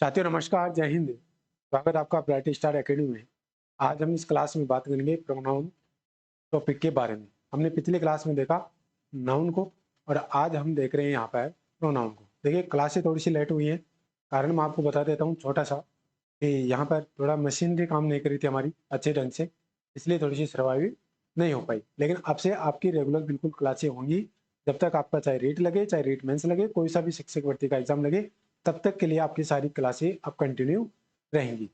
साथियों नमस्कार, जय हिंद। स्वागत है आपका ब्राइट स्टार एकेडमी में। आज हम इस क्लास में बात करेंगे प्रोनाउन टॉपिक के बारे में। हमने पिछले क्लास में देखा नाउन को और आज हम देख रहे हैं यहाँ पर प्रोनाउन को। देखिए क्लासें थोड़ी सी लेट हुई हैं, कारण मैं आपको बता देता हूँ छोटा सा कि यहाँ पर थोड़ा मशीनरी काम नहीं करी थी हमारी अच्छे ढंग से, इसलिए थोड़ी सी सर्वाइव नहीं हो पाई। लेकिन अब से आपकी रेगुलर बिल्कुल क्लासें होंगी। जब तक आपका चाहे रीट लगे चाहे रीट मेंस लगे, कोई सा भी शिक्षक भर्ती का एग्जाम लगे, तब तक के लिए आपकी सारी क्लासें अब कंटिन्यू रहेंगी।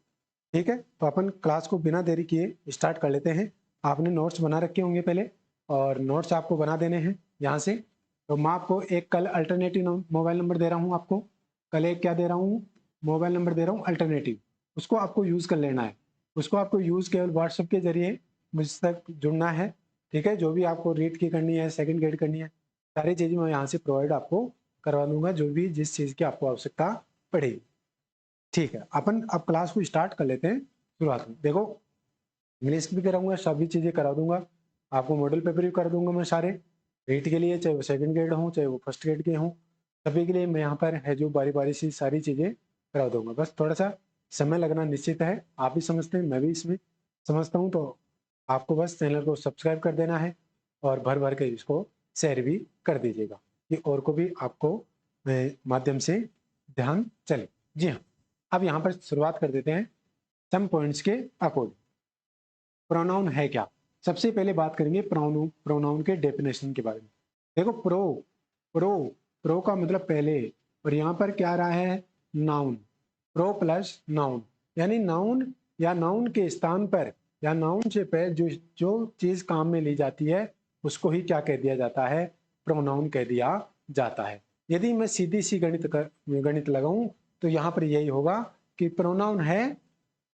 ठीक है, तो अपन क्लास को बिना देरी किए स्टार्ट कर लेते हैं। आपने नोट्स बना रखे होंगे पहले, और नोट्स आपको बना देने हैं यहाँ से। तो मैं आपको एक कल अल्टरनेटिव मोबाइल नंबर दे रहा हूँ आपको। कल एक क्या दे रहा हूँ, मोबाइल नंबर दे रहा हूँ अल्टरनेटिव। उसको आपको यूज़ कर लेना है। उसको आपको यूज़ केवल व्हाट्सएप के जरिए मुझ तक जुड़ना है। ठीक है, जो भी आपको रीड की करनी है, सेकंड ग्रेड करनी है, सारी चीज़ें मैं यहाँ से प्रोवाइड आपको करवा दूंगा, जो भी जिस चीज़ की आपको आवश्यकता पड़ेगी। ठीक है, अपन अब क्लास को स्टार्ट कर लेते हैं। शुरुआत में देखो, इंग्लिश भी कराऊंगा, सभी चीज़ें करा दूंगा आपको। मॉडल पेपर भी कर दूंगा मैं सारे रीट के लिए, चाहे वो सेकंड ग्रेड हो चाहे वो फर्स्ट ग्रेड के हों, सभी के लिए मैं यहाँ पर है जो बारी बारी से सारी चीज़ें करा दूंगा। बस थोड़ा सा समय लगना निश्चित है, आप भी समझते हैं, मैं भी इसमें समझता हूँ। तो आपको बस चैनल को सब्सक्राइब कर देना है और भर भर के इसको शेयर भी कर दीजिएगा कि और को भी आपको माध्यम से ध्यान चले। जी हाँ, अब यहाँ पर शुरुआत कर देते हैं सम पॉइंट्स के अकॉर्डिंग। प्रोनाउन है क्या, सबसे पहले बात करेंगे प्रोनाउन के डेफिनेशन के बारे में। देखो प्रो प्रो का मतलब पहले, और यहाँ पर क्या रहा है, नाउन। प्रो प्लस नाउन, यानी नाउन या नाउन के स्थान पर या नाउन से पहले जो जो चीज काम में ली जाती है उसको ही क्या कह दिया जाता है, प्रोनाउन कह दिया जाता है। यदि मैं सीधी सी गणित लगाऊं तो यहाँ पर यही होगा कि प्रोनाउन है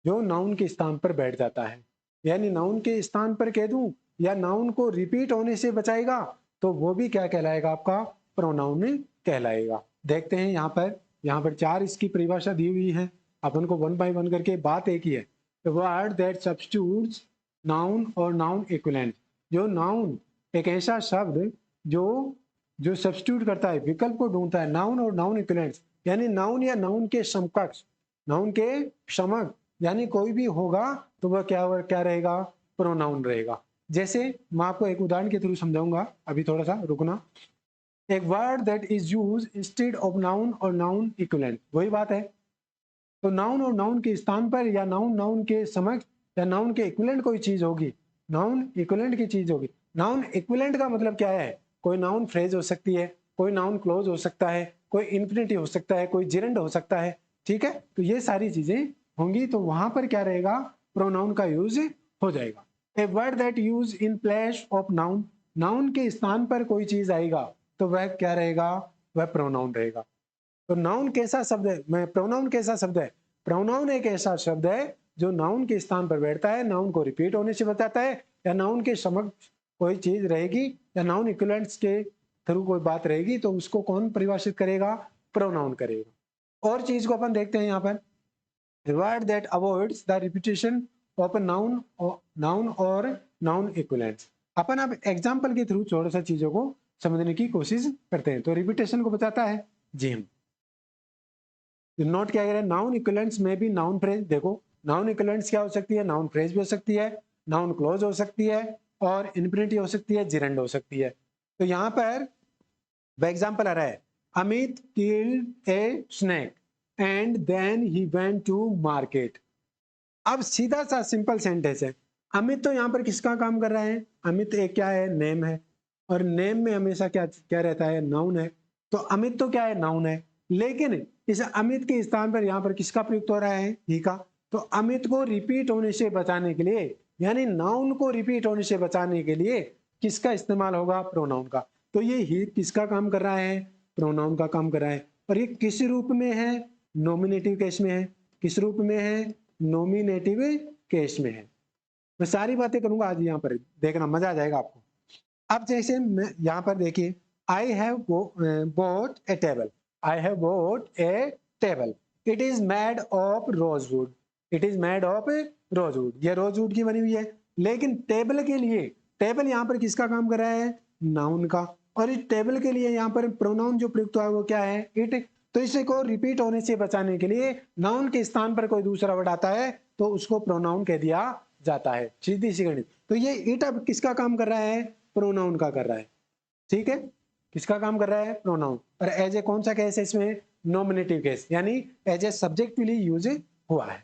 जो नाउन के स्थान पर बैठ जाता है। यानी नाउन के स्थान पर कह दूं या नाउन को रिपीट होने से बचाएगा तो वो भी क्या कहलाएगा, आपका प्रोनाउन कहलाएगा। देखते हैं यहाँ पर चार इसकी परिभाषा दी हुई है। अपन को वन बाय वन करके बात एक ही है, वर्ड दैट सब्स्टिट्यूट्स नाउन और नाउन इक्विवेलेंट। जो नाउन एक ऐसा शब्द जो जो सब्स्टिट्यूट करता है, विकल्प को ढूंढता है, नाउन और नाउन इक्विवेलेंट, यानी नाउन या नाउन के समकक्ष, नाउन के समक, यानी कोई भी होगा तो वह क्या रहेगा, प्रोनाउन रहेगा। जैसे मैं आपको एक उदाहरण के थ्रू समझाऊंगा, अभी थोड़ा सा रुकना। एक word that is use instead of noun और नाउन इक्विवेलेंट, वही बात है। तो नाउन और नाउन के स्थान पर या नाउन नाउन के समक्ष या नाउन के इक्विवेलेंट कोई चीज होगी, नाउन इक्विवेलेंट की चीज होगी। नाउन इक्विवेलेंट का मतलब क्या है, कोई नाउन फ्रेज हो सकती है, कोई नाउन क्लोज हो सकता है, कोई इन्फिनिटिव हो सकता है, कोई जिरेंड हो सकता है। ठीक है, तो ये सारी चीजें होंगी, तो वहां पर क्या रहेगा, प्रोनाउन का यूज हो जाएगा। A word that use in place of noun, noun के स्थान पर कोई चीज आएगा तो वह क्या रहेगा, वह प्रोनाउन रहेगा। तो नाउन कैसा शब्द है, मैं प्रोनाउन कैसा शब्द है, प्रोनाउन एक ऐसा शब्द है जो नाउन के स्थान पर बैठता है, नाउन को रिपीट होने से बताता है, या नाउन के समक्ष कोई चीज रहेगी या नाउन इक्विवेलेंट्स के थ्रू कोई बात रहेगी तो उसको कौन परिभाषित करेगा, प्रोनाउन करेगा। और चीज को अपन देखते हैं यहाँ पर, word that avoids the repetition of a noun or noun equivalents। अपन अब एग्जाम्पल के थ्रू थोड़ा सा चीजों को समझने की कोशिश करते हैं। तो रिपीटेशन को बताता है, जी हम नोट क्या कह रहे हैं, नाउन इक्विवेलेंट्स में भी नाउन फ्रेज। देखो नाउन इक्विवेलेंट्स क्या हो सकती है, नाउन फ्रेज भी हो सकती है, नाउन क्लोज हो सकती है, और इन्फिनिटी हो सकती है, जिरेंड हो सकती है। तो यहाँ पर एग्जाम्पल आ रहा है, Amit killed a snake and then he went to market. अब सीधा सा सिंपल सेंटेंस है, अमित तो यहाँ पर किसका काम कर रहा है, अमित एक क्या है, नेम है, और नेम में हमेशा क्या क्या रहता है, नाउन है। तो अमित तो क्या है, नाउन है, लेकिन इस अमित के स्थान पर यहाँ पर किसका प्रयुक्त हो रहा है, ही का। तो अमित को रिपीट होने से बचाने के लिए, यानी नाउन को रिपीट होने से बचाने के लिए किसका इस्तेमाल होगा, प्रोनाउन का। तो ये ही किसका काम कर रहा है, प्रोनाउन का काम कर रहा है। और ये किस रूप में है, नॉमिनेटिव केस में है। किस रूप में है, नॉमिनेटिव केस में है। मैं सारी बातें करूंगा आज, यहाँ पर देखना मजा आ जाएगा आपको। अब जैसे मैं यहाँ पर देखिए, I have boat A table, I have boat A table, it is made of rosewood, it is made of rosewood, ये रोजवुड की बनी हुई है। लेकिन टेबल के लिए, टेबल यहाँ पर किसका काम कर रहा है, नाउन का। और इस टेबल के लिए यहाँ पर प्रोनाउन जो प्रयुक्त हुआ है वो क्या है, इट। तो इसे को रिपीट होने से बचाने के लिए नाउन के स्थान पर कोई दूसरा वर्ड आता है तो उसको प्रोनाउन कह दिया जाता है। सीधी सी गणित। तो ये इट अब किसका काम कर रहा है? प्रोनाउन का कर रहा है। ठीक है, किसका काम कर रहा है? प्रोनाउन। और एज ए कौन सा केस है इसमें? नॉमिनेटिव केस, यानी एज ए सब्जेक्टिवली यूज हुआ है।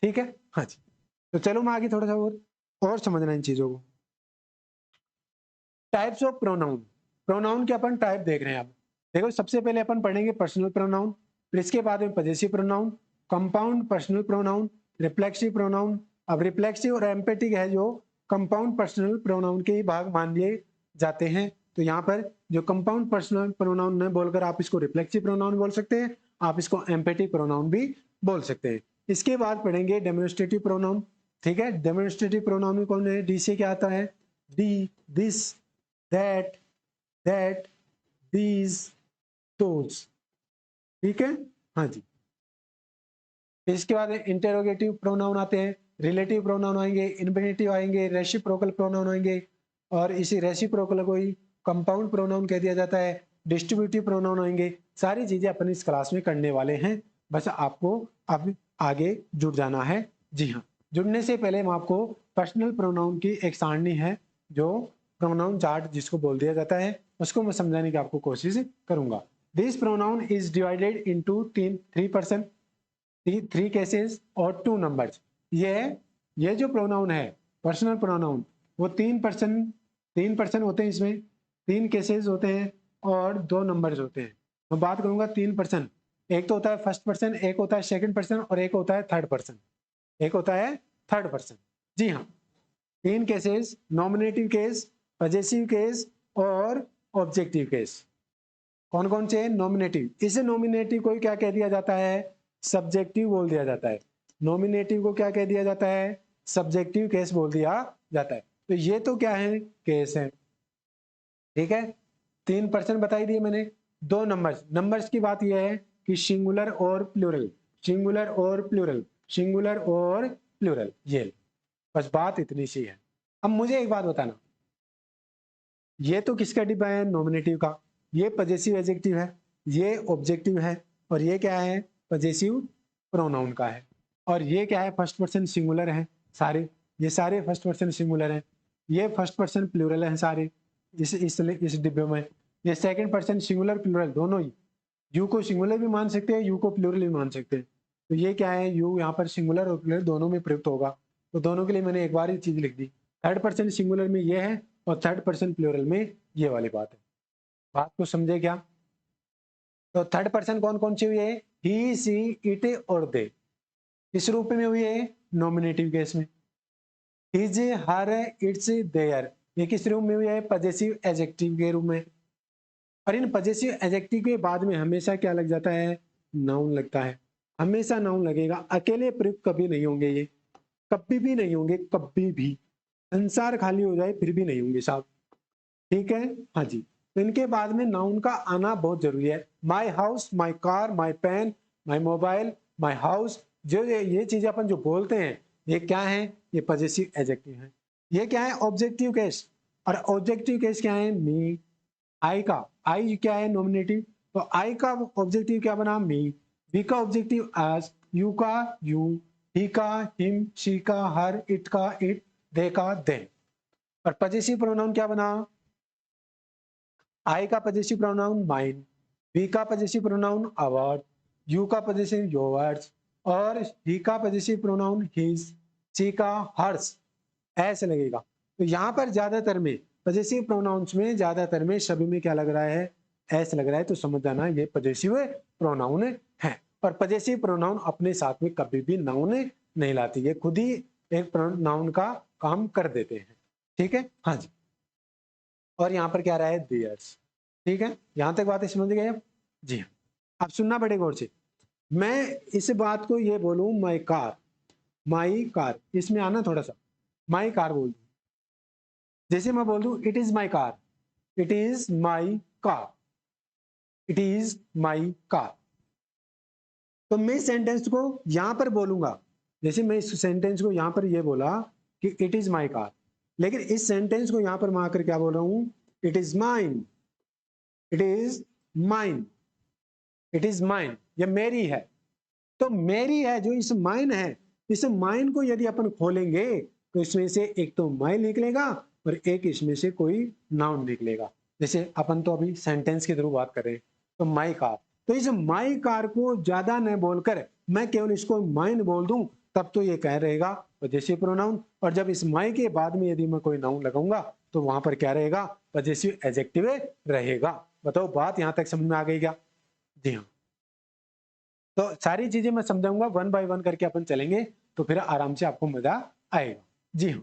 ठीक है, हाँ जी। तो चलो मैं आगे थोड़ा सा और समझना इन चीजों को। Types of pronoun. प्रोनाउन के अपन टाइप देख रहे हैं। अब देखो, सबसे पहले अपन पढ़ेंगे पर्सनल प्रोनाउन, फिर इसके बाद में possessive pronoun, compound personal pronoun, reflexive pronoun. अब रिफ्लेक्सिव और एम्पेटिक है जो कंपाउंड पर्सनल प्रोनाउन के ही भाग मान लिए जाते हैं। तो यहाँ पर जो कंपाउंड पर्सनल प्रोनाउन ने बोलकर आप इसको रिफ्लेक्सिव प्रोनाउन बोल सकते हैं, आप इसको एम्पेटिक प्रोनाउन भी बोल सकते हैं। इसके बाद पढ़ेंगे डेमोन्स्ट्रेटिव प्रोनाउन। ठीक है, डेमोन्स्ट्रेटिव प्रोनाउन में कौन है? डी से क्या आता है? दी, दिस, that, these, those। ठीक है, हाँ जी। इसके बाद इंटेरोगेटिव प्रोनाउन आते हैं, रिलेटिव प्रोनाउन आएंगे, इन्फिनेटिव आएंगे, रेसिप्रोकल प्रोनाउन आएंगे, और इसी रेसिप्रोकल को ही कंपाउंड प्रोनाउन कह दिया जाता है, डिस्ट्रीब्यूटिव प्रोनाउन आएंगे। सारी चीजें अपन इस क्लास में करने वाले हैं, बस आपको अब आगे जुड़ जाना है। जी हाँ, जुड़ने से पहले मैं आपको पर्सनल प्रोनाउन की एक सारणी है, जो प्रोनाउन चार्ट जिसको बोल दिया जाता है, उसको मैं समझाने की आपको कोशिश करूंगा। This pronoun is divided into 3%, 3 cases और 2 नंबर्स। ये जो प्रोनाउन है पर्सनल प्रोनाउन, वो 3% होते हैं, इसमें 3 केसेस होते हैं और 2 नंबर्स होते हैं। मैं बात करूंगा 3%। एक तो होता है फर्स्ट पर्सन, एक होता है सेकंड पर्सन, और एक होता है थर्ड पर्सन। एक होता है थर्ड पर्सन। जी हाँ, 3 cases, nominative case, possessive case और ऑब्जेक्टिव केस। कौन कौन से? नॉमिनेटिव। इस नॉमिनेटिव को क्या कह दिया जाता है? सब्जेक्टिव बोल दिया जाता है। नॉमिनेटिव को क्या कह दिया जाता है? सब्जेक्टिव केस बोल दिया जाता है। तो ये तो क्या है? केस है। ठीक है, 3% बताई दिए मैंने। 2 नंबर्स। नंबर्स की बात यह है कि सिंगुलर और प्लूरल, सिंगुलर और प्लूरल, सिंगुलर और प्लूरल, ये बस बात इतनी सी है। अब मुझे एक बात बताना, ये तो किसका डिब्बा है? नॉमिनेटिव का। ये पजेसिव एडजेक्टिव है, ये ऑब्जेक्टिव है, और ये क्या है? पजेसिव प्रोनाउन का है। और ये क्या है? फर्स्ट पर्सन सिंगुलर है सारे, ये सारे फर्स्ट पर्सन सिंगुलर हैं। ये फर्स्ट पर्सन प्लूरल हैं सारे इस डिब्बे में। ये सेकंड पर्सन सिंगुलर प्लूरल दोनों ही, यू को सिंगुलर भी मान सकते हैं, यू को प्लूरल भी मान सकते हैं। तो ये क्या है? यू यहाँ पर सिंगुलर और प्लूरल दोनों में प्रयुक्त होगा, तो दोनों के लिए मैंने एक बार ही चीज लिख दी। थर्ड पर्सन सिंगुलर में ये है और थर्ड पर्सन प्लूरल में ये वाली बात है। बात को समझे क्या? तो थर्ड पर्सन कौन कौन सी हुई है? ही, सी, इट और दे। किस रूप में हुई है? नॉमिनेटिव केस में। हिज, हर, इट्स, देयर, ये किस रूप में हुई है? पजेसिव एडजेक्टिव के रूप में। और इन पजेसिव एडजेक्टिव के बाद में हमेशा क्या लग जाता है? नाउन लगता है। हमेशा नाउन लगेगा, अकेले प्रयुक्त कभी नहीं होंगे ये, कभी भी नहीं होंगे, कभी भी। संसार खाली हो जाए फिर भी नहीं होंगे साहब। ठीक है, हाँ जी। तो इनके बाद में नाउन का आना बहुत जरूरी है। My house, my car, my pen, my mobile, my house, जो ये चीजें अपन जो बोलते हैं, ये क्या है? ये पजेसिव एडजेक्टिव है। ये क्या है? Objective case. और ऑब्जेक्टिव केस क्या है? मी, आई का, आई क्या है? नॉमिनेटिव। तो आई का ऑब्जेक्टिव क्या बना? मी। वी का ऑब्जेक्टिव अस, यू का यू, ही का हिम, शी का हर, इट का इट, दे का दे। और पजेसिव प्रोनाउन क्या बना? आई का पजेसिव प्रोनाउन माइन, वी का पजेसिव प्रोनाउन आवर, यू का पजेसिव योर्स, और ही का पजेसिव प्रोनाउन हिज, सी का हर्स। ऐसे लगेगा। तो यहाँ पर ज्यादातर में पजेसिव प्रोनाउंस में ज्यादातर में सभी में क्या लग रहा है? ऐसे लग रहा है। तो समझ जाना ये पजेसिव प्रोनाउन है। और पजेसिव प्रोनाउन अपने साथ में कभी भी नाउन नहीं लाती, ये खुद ही एक नाउन का काम कर देते हैं। ठीक है, हाँ जी। और यहाँ पर क्या रहा है? देयर्स। ठीक है, यहां तक बातें समझ गए अब? जी हाँ। अब सुनना बड़े गौर से। मैं इस बात को ये बोलूं माई कार, माई कार, इसमें आना थोड़ा सा। माई कार बोल दूं, जैसे मैं बोल दूं it is my car, it is my car, it is my car. तो मैं इस सेंटेंस को यहां पर बोलूंगा, जैसे मैं इस सेंटेंस को यहां पर ये बोला कि इट इज माई कार, लेकिन इस सेंटेंस को यहां पर मैं आकर क्या बोल रहा हूं? It is mine, it is mine. It is mine, ये मेरी है। तो मेरी है जो इस माइन है, इस माइन को यदि अपन खोलेंगे तो इसमें से एक तो माई निकलेगा और एक इसमें से कोई नाउन निकलेगा। जैसे अपन तो अभी सेंटेंस के थ्रू बात कर रहे हैं, तो माई कार, तो इस माई कार को ज्यादा न बोलकर मैं केवल इसको माइन बोल दूं, तब तो ये कह रहेगा पजेसिव प्रोनाउन। और जब इस माई के बाद में यदि मैं कोई नाउन लगाऊंगा तो वहां पर क्या रहेगा, पजेसिव एडजेक्टिव रहेगा। बताओ बात यहां तक समझ में आ गई क्या? जी हाँ। तो सारी चीजें मैं समझाऊंगा, वन बाय वन करके अपन चलेंगे तो फिर आराम से आपको मजा आएगा। जी हाँ,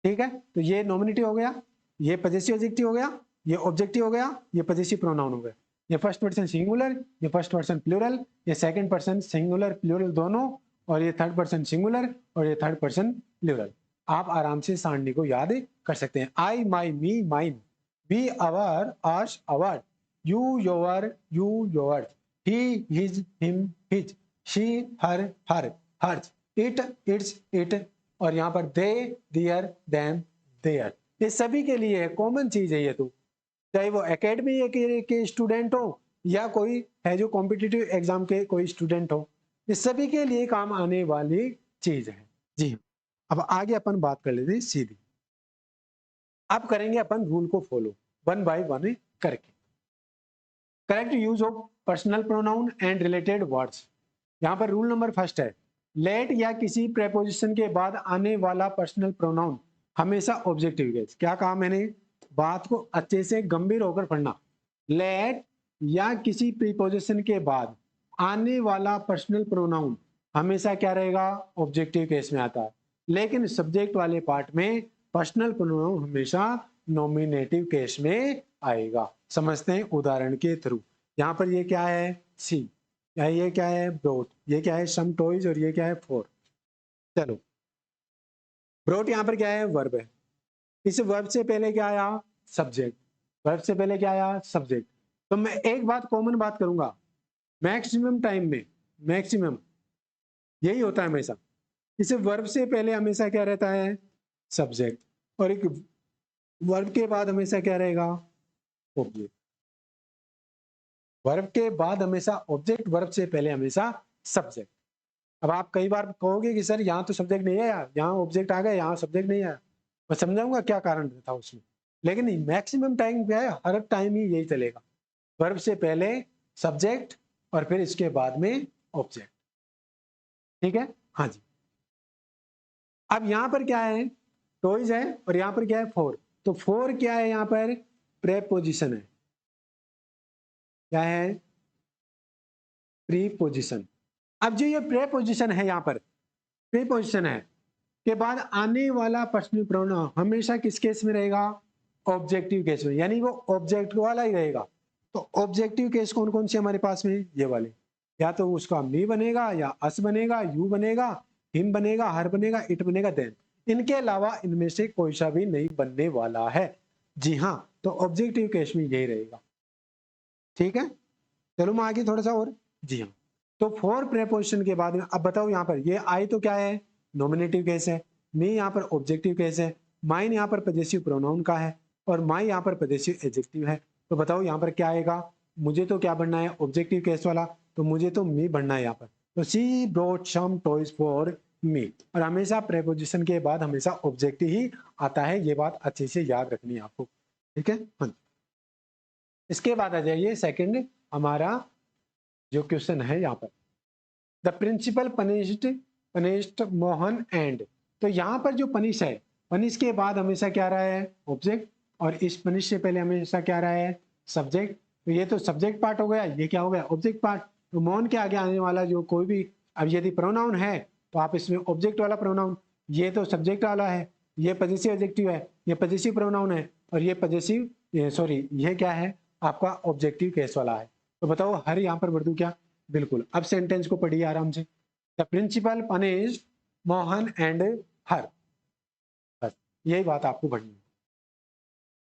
ठीक है। तो ये नॉमिनेटिव हो गया, ये पजेसिव एडजेक्टिव हो गया, ये ऑब्जेक्टिव हो गया, ये पजेसिव प्रोनाउन हो गया। ये फर्स्ट पर्सन सिंगुलर, ये फर्स्ट पर्सन प्लूरल, ये सेकंड पर्सन सिंगुलर प्लूरल दोनों, और ये थर्ड पर्सन सिंगुलर और ये थर्ड पर्सन प्लूरल। आप आराम से सारणी को याद कर सकते हैं। I, my, me, mine, we, our, ours, our, you, your, you, your, he, his, him, his, she, her, her, hers, it, its, it, और यहाँ पर they, their, them, their, ये सभी के लिए है, कॉमन चीज है ये। तो चाहे वो एकेडमी के स्टूडेंट हो या कोई है जो कॉम्पिटिटिव एग्जाम के कोई स्टूडेंट हो, ये सभी के लिए काम आने वाली चीज है। जी, अब आगे अपन बात कर लेते हैं सीधी। अब करेंगे अपन रूल को फॉलो वन बाय वन करके। Correct use of personal pronoun and related words. यहाँ पर रूल नंबर फर्स्ट है, लेट या किसी प्रेपोजिशन के बाद आने वाला पर्सनल प्रोनाउन हमेशा ऑब्जेक्टिव केस। क्या कहा मैंने? बात को अच्छे से गंभीर होकर पढ़ना। लेट या किसी प्रीपोजिशन के बाद आने वाला पर्सनल प्रोनाउन हमेशा क्या रहेगा? ऑब्जेक्टिव केस में आता है। लेकिन सब्जेक्ट वाले पार्ट में पर्सनल प्रोनाउन हमेशा नॉमिनेटिव केस में आएगा। समझते हैं उदाहरण के थ्रू। यहाँ पर ये क्या है? सी, ये क्या है? ब्रोट, ये क्या है? सम टॉयज, और ये क्या है? फोर। चलो, ब्रोट यहाँ पर क्या है? वर्ब है। इस वर्ब से पहले क्या आया? सब्जेक्ट। वर्ब से पहले क्या आया? सब्जेक्ट। तो मैं एक बात कॉमन बात करूंगा, मैक्सिमम टाइम में मैक्सिमम यही होता है हमेशा, इसे वर्ब से पहले हमेशा क्या रहता है? सब्जेक्ट, और एक वर्ब के बाद हमेशा क्या रहेगा? ऑब्जेक्ट। वर्ब के बाद हमेशा ऑब्जेक्ट, वर्ब से पहले हमेशा सब्जेक्ट। अब आप कई बार कहोगे कि सर यहाँ तो सब्जेक्ट नहीं है, यहाँ ऑब्जेक्ट आ गया, यहाँ सब्जेक्ट नहीं आया। मैं समझाऊंगा क्या कारण था उसमें, लेकिन मैक्सिमम टाइम क्या है, हर टाइम ही यही चलेगा। वर्ब से पहले सब्जेक्ट और फिर इसके बाद में ऑब्जेक्ट। ठीक है? हाँ जी। अब यहाँ पर क्या है? टॉयज है, और यहाँ पर क्या है? फोर। तो फोर क्या है? यहाँ पर प्रेपोजिशन है। क्या है? प्रीपोजिशन। अब जो ये प्रेपोजिशन है, यहाँ पर प्रीपोजिशन है के बाद आने वाला पर्सनल प्रोनाउन हमेशा किस केस में रहेगा? ऑब्जेक्टिव केस में, यानी वो ऑब्जेक्ट वाला ही रहेगा। तो ऑब्जेक्टिव केस कौन कौन से हमारे पास में? ये वाले। या तो उसका मी बनेगा, या अस बनेगा, यू बनेगा, हिम बनेगा, हर बनेगा, इट बनेगा, देन। इनके अलावा इनमें से कोई सा भी नहीं बनने वाला है। जी हाँ, तो ऑब्जेक्टिव केस में यही रहेगा। ठीक है, चलो मैं आगे थोड़ा सा और। जी हाँ, तो फोर प्रेपोजिशन के बाद में अब बताओ, यहाँ पर ये आई तो क्या है? नॉमिनेटिव केस है। मी यहाँ पर ऑब्जेक्टिव केस है। माइन यहाँ पर पजेसिव प्रोनाउन का है, और माई यहाँ पर पजेसिव एडजेक्टिव है। तो बताओ यहाँ पर क्या आएगा? मुझे तो क्या बनना है? ऑब्जेक्टिव केस वाला। तो मुझे तो मी बनना है यहाँ पर। तो she brought some toys for me, और हमेशा प्रेपोजिशन के बाद हमेशा ऑब्जेक्टिव ही आता है। ये बात अच्छे से याद रखनी है आपको। ठीक है? हाँ। इसके बाद आ जाइए सेकंड हमारा जो क्वेश्चन है यहाँ पर, the principal punished Mohan and. तो यहाँ पर जो पनिश है, पनिश के बाद हमेशा क्या रहा है? ऑब्जेक्ट, और इस पनिश से पहले हमेशा क्या रहा है? सब्जेक्ट। तो ये तो सब्जेक्ट पार्ट हो गया, ये क्या हो गया? Object part. तो मोहन के आगे आने वाला जो कोई भी, अब यदि प्रोनाउन है तो आप इसमें ऑब्जेक्ट वाला प्रोनाउन, ये तो सब्जेक्ट वाला है, ये पजेसिव एडजेक्टिव है, ये पजेसिव प्रोनाउन है, और ये पजेसिव सॉरी ये क्या है? आपका ऑब्जेक्टिव केस वाला है। तो बताओ हर यहाँ पर भर दूं क्या? बिल्कुल। अब सेंटेंस को पढ़िए आराम से। The principal punished Mohan and her. बस यही बात आपको पढ़नी है।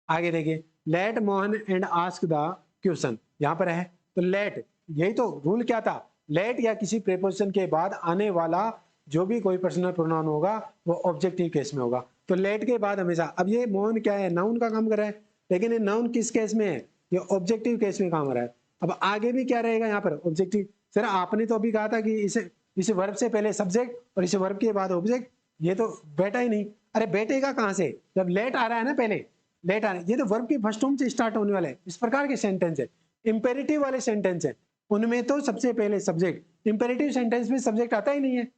आगे देखिए, let Mohan and ask the question. यहाँ पर है तो लेट, यही तो रूल क्या था? लेट या किसी प्रेपोजिशन के बाद आने वाला जो भी कोई पर्सनल प्रोनाउन होगा वो ऑब्जेक्टिव केस में होगा। तो लेट के बाद हमेशा, अब ये मोहन क्या है? नाउन का काम कर रहा है, लेकिन ये नाउन किस केस में है? ये ऑब्जेक्टिव केस में काम कर रहा है। अब आगे भी क्या रहेगा यहाँ पर ऑब्जेक्टिव। सर आपने तो अभी कहा था कि इसे वर्ब से पहले सब्जेक्ट और इसे वर्ब के बाद ऑब्जेक्ट, ये तो बैठा ही नहीं। अरे बैठेगा कहाँ से, जब लेट आ रहा है ना, पहले लेट आ रहा है, ये तो वर्ब की फर्स्ट फॉर्म से स्टार्ट होने वाला है। इस प्रकार के सेंटेंस है, इंपेरेटिव वाले सेंटेंस है, उनमें तो सबसे पहले सब्जेक्ट। इंपेरेटिव सेंटेंस में सब्जेक्ट आता ही नहीं है,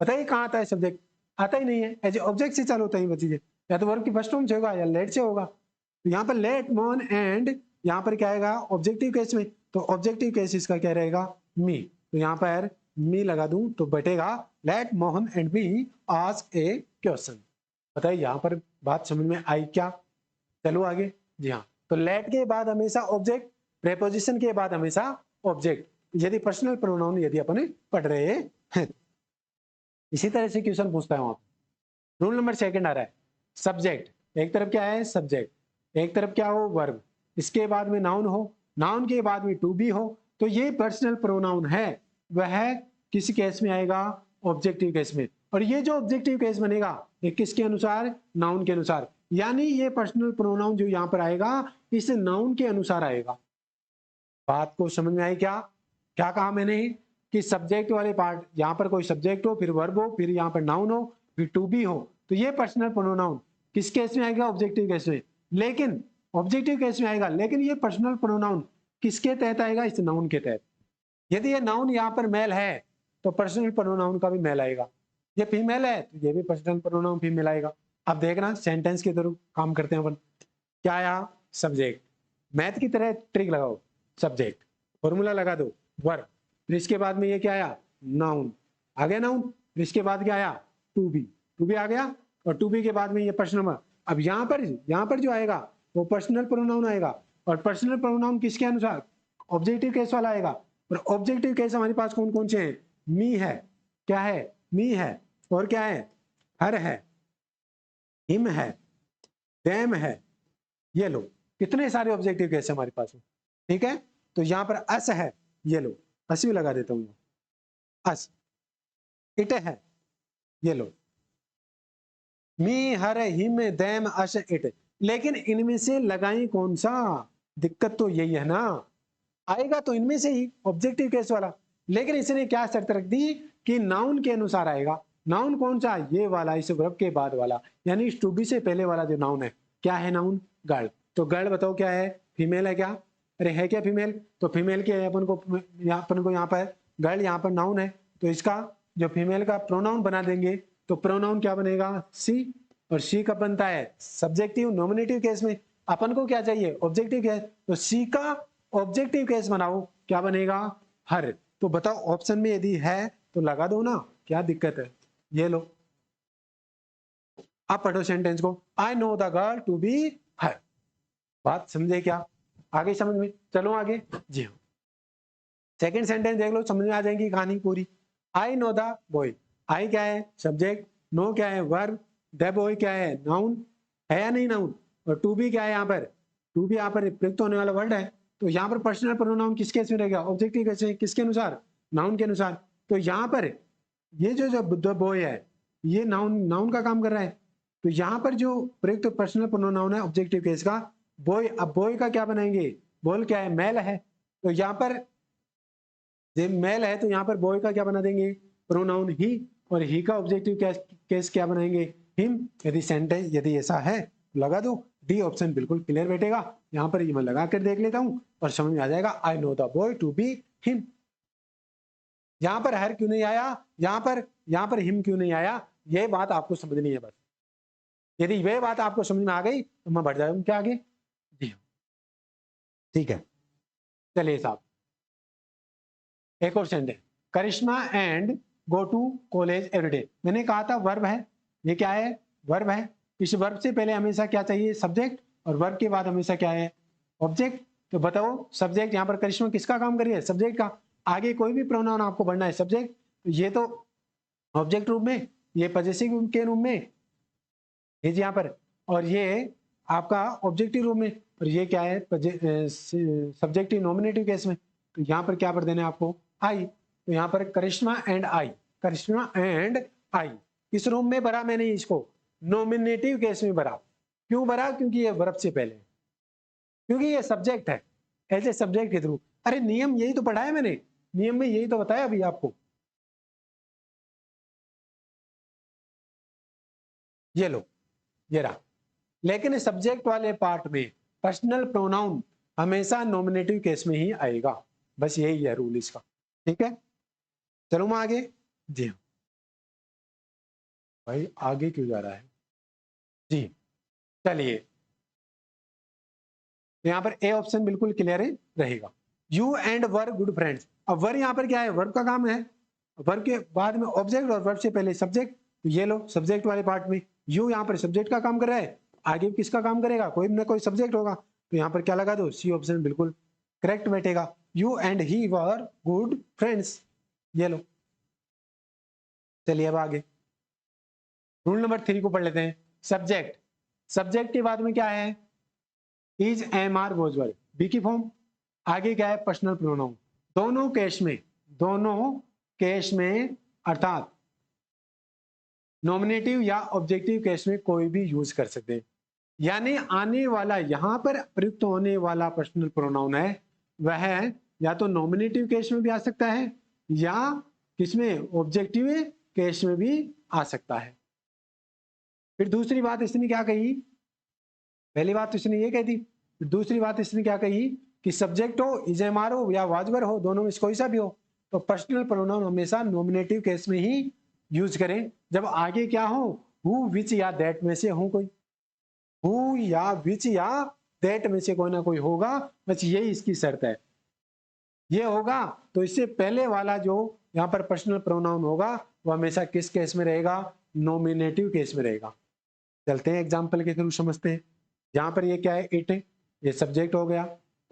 बताइए कहाँ आता है सब्जेक्ट, आता ही नहीं है। एज ऑब्जेक्ट से चालू होता है वो चीजें, या तो वर्ब की फर्स्ट फॉर्म से होगा या लेट से होगा। तो यहाँ पर लेट मोहन एंड, यहाँ पर क्या आएगा ऑब्जेक्टिव केस में, तो ऑब्जेक्टिव केस इसका क्या रहेगा मी, तो यहाँ पर मी लगा दूं तो बटेगा let Mohan and me ask a question. बताइए यहाँ पर बात समझ में आई क्या। चलो आगे। जी हाँ, तो लेट के बाद हमेशा ऑब्जेक्ट, प्रेपोजिशन के बाद हमेशा ऑब्जेक्ट, यदि पर्सनल प्रोनाउन यदि अपन पढ़ रहे हैं। इसी तरह से क्वेश्चन पूछता है वहां पर। रूल नंबर सेकंड आ रहा है, सब्जेक्ट एक तरफ क्या है सब्जेक्ट, एक तरफ क्या हो वर्ब, इसके बाद में नाउन हो, नाउन के बाद में टू बी हो, तो ये पर्सनल प्रोनाउन है वह किस केस में आएगा, ऑब्जेक्टिव केस में। और ये जो ऑब्जेक्टिव केस बनेगा ये किसके अनुसार, नाउन के अनुसार। यानी ये पर्सनल प्रोनाउन जो यहाँ पर आएगा इस नाउन के अनुसार आएगा। बात को समझ में आई क्या। क्या कहा मैंने कि सब्जेक्ट वाले पार्ट, यहाँ पर कोई सब्जेक्ट हो, फिर वर्ब हो, फिर यहाँ पर नाउन हो, फिर टू बी हो, तो ये पर्सनल प्रोनाउन किस केस में आएगा, ऑब्जेक्टिव केस में। लेकिन ऑब्जेक्टिव केस में आएगा, लेकिन ये पर्सनल प्रोनाउन किसके तहत आएगा, इस नाउन के तहत। यदि ये नाउन यहाँ पर मेल है तो पर्सनल प्रोनाउन का भी मेल आएगा, ये फीमेल है तो ये भी पर्सनल प्रोनाउन फीमेल आएगा। अब देखना सेंटेंस के थ्रू काम करते हैं अपन। क्या आया, सब्जेक्ट, मैथ की तरह ट्रिक लगाओ, सब्जेक्ट फॉर्मूला लगा दो वर्ब, फिर इसके बाद में ये क्या आया, नाउन आ गया, नाउन, फिर इसके बाद क्या आया, टू बी आ गया, और टू बी के बाद में ये पर्सनल। अब यहाँ पर जो आएगा वो पर्सनल प्रोनाउन आएगा, और पर्सनल प्रोनाउन किसके अनुसार, ऑब्जेक्टिव केस वाला आएगा। और ऑब्जेक्टिव केस हमारे पास कौन कौन से हैं, मी है, क्या है, मी है, और क्या है, हर है, हिम है, देम है, ये लो, कितने सारे ऑब्जेक्टिव केस है हमारे पास। ठीक है, तो यहां पर अस है, ये लो अस भी लगा देता हूं, अस, इट है, ये लो, मी, हर, हिम, देम, अस, इट। लेकिन इनमें से लगाई कौन सा, दिक्कत तो यही है ना, आएगा तो इनमें से ही ऑब्जेक्टिव केस वाला, लेकिन इसने क्या शर्त रख दी कि नाउन के अनुसार आएगा। नाउन कौन सा, ये वाला, इस वर्ब के बाद वाला, यानी इस टू बी से पहले वाला जो नाउन है, क्या है नाउन, गर्ल। तो गर्ल बताओ क्या है, फीमेल है क्या, अरे है क्या फीमेल, तो फीमेल के अपन को यहाँ पर गर्ल, यहाँ पर नाउन है, तो इसका जो फीमेल का प्रोनाउन बना देंगे, तो प्रोनाउन क्या बनेगा, सी, और सी कब बनता है, सब्जेक्टिव नॉमिनेटिव केस में। अपन को क्या चाहिए, ऑब्जेक्टिव केस, तो सी का ऑब्जेक्टिव केस बनाओ, क्या बनेगा, हर। तो बताओ ऑप्शन में यदि है तो लगा दो ना, क्या दिक्कत है। ये लो, आप पढ़ो सेंटेंस को, I know the girl to be her. बात समझे क्या, आगे समझ में, चलो आगे। जी हाँ, सेकंड सेंटेंस देख लो, समझ में आ जाएगी कहानी पूरी। आई नो द बॉय, आई क्या है सब्जेक्ट, नो क्या है वर्ब, द बॉय क्या है नाउन, है या नहीं नाउन, और टू बी क्या है यहाँ पर, टू बी यहाँ पर प्रयुक्त होने वाला वर्ड है। तो यहाँ पर पर्सनल प्रोनाउन किस केस में रहेगा, ऑब्जेक्टिव केस में, किसके अनुसार, नाउन के अनुसार। तो यहाँ पर ये जो बॉय है ये नाउन का काम कर रहा है, तो यहाँ पर जो प्रयुक्त पर्सनल प्रोनाउन है ऑब्जेक्टिव केस का, बॉय, अब बॉय का क्या बनाएंगे, बॉय क्या है मेल है, तो यहाँ पर मेल है तो यहाँ पर बॉय का क्या बना देंगे, प्रोनाउन ही, और ही का ऑब्जेक्टिव केस क्या बनाएंगे, हिम। यदि सेंटेंस यदि ऐसा है लगा दो, डी ऑप्शन बिल्कुल क्लियर बैठेगा। यहाँ पर ये मैं लगा कर देख लेता हूँ और समझ में आ जाएगा, I know the boy to be him. यहाँ पर हर क्यों नहीं आया, यहाँ पर हिम क्यों नहीं आया, ये बात आपको समझनी है बस। यदि वह बात आपको समझ में आ गई तो मैं बढ़ जाऊंगा क्या आगे। जी ठीक है, चलिए साहब एक और sentence, Karishma and go to college everyday. मैंने कहा था वर्ब है, ये क्या है, वर्ब है। इस वर्ब से पहले हमेशा क्या चाहिए, सब्जेक्ट, और वर्ब के बाद हमेशा क्या है, ऑब्जेक्ट। तो बताओ सब्जेक्ट, यहाँ पर करिश्मा किसका काम करिए, सब्जेक्ट का। आगे कोई भी प्रोनाउन आपको बढ़ना है सब्जेक्ट, तो ये तो ऑब्जेक्ट रूप में, ये पजेसिव के रूप में, ये यहाँ पर, और ये आपका ऑब्जेक्टिव रूप में, और ये क्या है सब्जेक्टिव नॉमिनेटिव केस में। तो यहाँ पर क्या पर देना है आपको, आई। तो यहाँ पर करिश्मा and I, Karishma and I, किस रूम में भरा मैंने इसको, नॉमिनेटिव केस में भरा। क्यों भरा, क्योंकि ये वर्ब से पहले, क्योंकि ये सब्जेक्ट है, एज ए सब्जेक्ट के थ्रू। अरे नियम यही तो पढ़ा है मैंने, नियम में यही तो बताया अभी आपको। ये लो, ये रहा। लेकिन सब्जेक्ट वाले पार्ट में पर्सनल प्रोनाउन हमेशा नॉमिनेटिव केस में ही आएगा, बस यही है रूल इसका। ठीक है, चलो मैं आगे। जी हाँ भाई, आगे क्यों जा रहा है जी, चलिए। तो यहाँ पर ए ऑप्शन बिल्कुल क्लियर रहेगा। You and were good friends. अब वर यहाँ पर क्या है, वर्ब का काम है। वर्ब के बाद में ऑब्जेक्ट और वर्ब से पहले सब्जेक्ट। तो ये लो सब्जेक्ट वाले पार्ट में यू यहाँ पर सब्जेक्ट का काम कर रहा है, आगे किसका काम करेगा, कोई ना कोई सब्जेक्ट होगा। तो यहाँ पर क्या लगा दो, सी ऑप्शन बिल्कुल करेक्ट बैठेगा। You and he were good friends, ये लो। चलिए अब आगे रूल नंबर 3 को पढ़ लेते हैं। सब्जेक्ट, सब्जेक्ट के बाद में क्या है, is, am, are, was, were, be की फॉर्म। आगे क्या है, पर्सनल प्रोनाउन। दोनों केस में, दोनों केस में अर्थात नॉमिनेटिव या ऑब्जेक्टिव केस में कोई भी यूज कर सकते हैं। यानी आने वाला यहां पर प्रयुक्त होने वाला पर्सनल प्रोनाउन है वह या तो नॉमिनेटिव केस में भी आ सकता है या किसमें, ऑब्जेक्टिव केस में भी आ सकता है। फिर दूसरी बात इसने क्या कही, पहली बात तो इसने ये कही थी, दूसरी बात इसने क्या कही कि सब्जेक्ट हो, इज, एम, आर हो या वाजवर हो, दोनों में से कोई सा भी हो, तो पर्सनल प्रोनाउन हमेशा नॉमिनेटिव केस में ही यूज करें जब आगे क्या हो, हु, विच या दैट में से हो कोई, हु या विच या दैट में से कोई ना कोई होगा, बस यही इसकी शर्त है। ये होगा तो इससे पहले वाला जो यहाँ पर पर्सनल प्रोनाउन होगा वो हमेशा किस केस में रहेगा, नॉमिनेटिव केस में रहेगा। चलते हैं एग्जाम्पल के थ्रू समझते हैं। यहाँ पर ये क्या है, इट, ये सब्जेक्ट हो गया,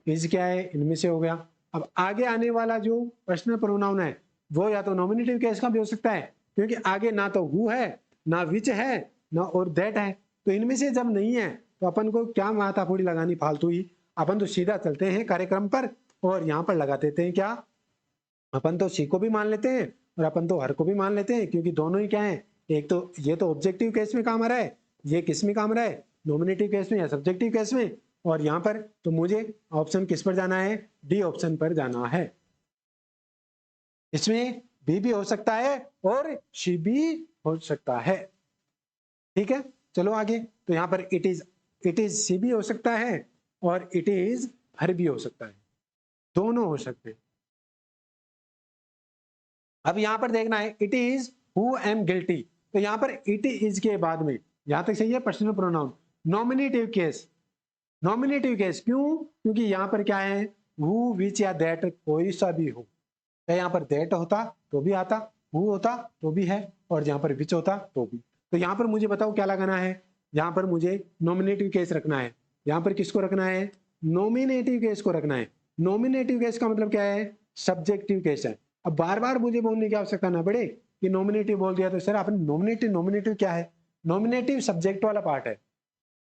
इज क्या है, इनमें से हो गया। अब आगे आने वाला जो पर्सनल प्रोनाउन है वो या तो नॉमिनेटिव केस का भी हो सकता है, क्योंकि आगे ना तो हु है, ना विच है, ना और दैट है। तो इनमें से जब नहीं है तो अपन को क्या माथापूरी लगानी फालतू ही, अपन तो सीधा चलते हैं कार्यक्रम पर और यहाँ पर लगा देते हैं क्या, अपन तो सी को भी मान लेते हैं और अपन तो हर को भी मान लेते हैं, क्योंकि दोनों ही क्या है, एक तो ये तो ऑब्जेक्टिव केस में काम आ रहा है, ये किस में काम आ रहा है, नॉमिनेटिव केस में या सब्जेक्टिव केस में। और यहाँ पर तो मुझे ऑप्शन किस पर जाना है, डी ऑप्शन पर जाना है। इसमें बी भी हो सकता है और सी भी हो सकता है। ठीक है, चलो आगे। तो यहाँ पर इट इज सी भी हो सकता है और इट इज हर भी हो सकता है, दोनों हो सकते हैं। अब यहां पर देखना है, it is who am guilty. तो यहां पर इट इज के बाद में यहां तक सही है personal pronoun, nominative case, nominative case क्यों, क्योंकि यहां पर क्या है, हु, विच या दैट कोई सा भी हो। तो यहां पर दैट होता तो भी आता, हु होता तो भी है, और यहां पर विच होता तो भी। तो यहां पर मुझे बताओ क्या लगाना है, यहां पर मुझे नॉमिनेटिव केस रखना है। यहां पर किसको रखना है, नॉमिनेटिव केस को रखना है। नॉमिनेटिव केस का मतलब क्या है, सब्जेक्टिव केस है। अब बार बार मुझे बोलने की आवश्यकता ना पड़े कि नॉमिनेटिव बोल दिया तो सर आपने नॉमिनेटिव, नॉमिनेटिव क्या है, नॉमिनेटिव सब्जेक्ट वाला पार्ट है।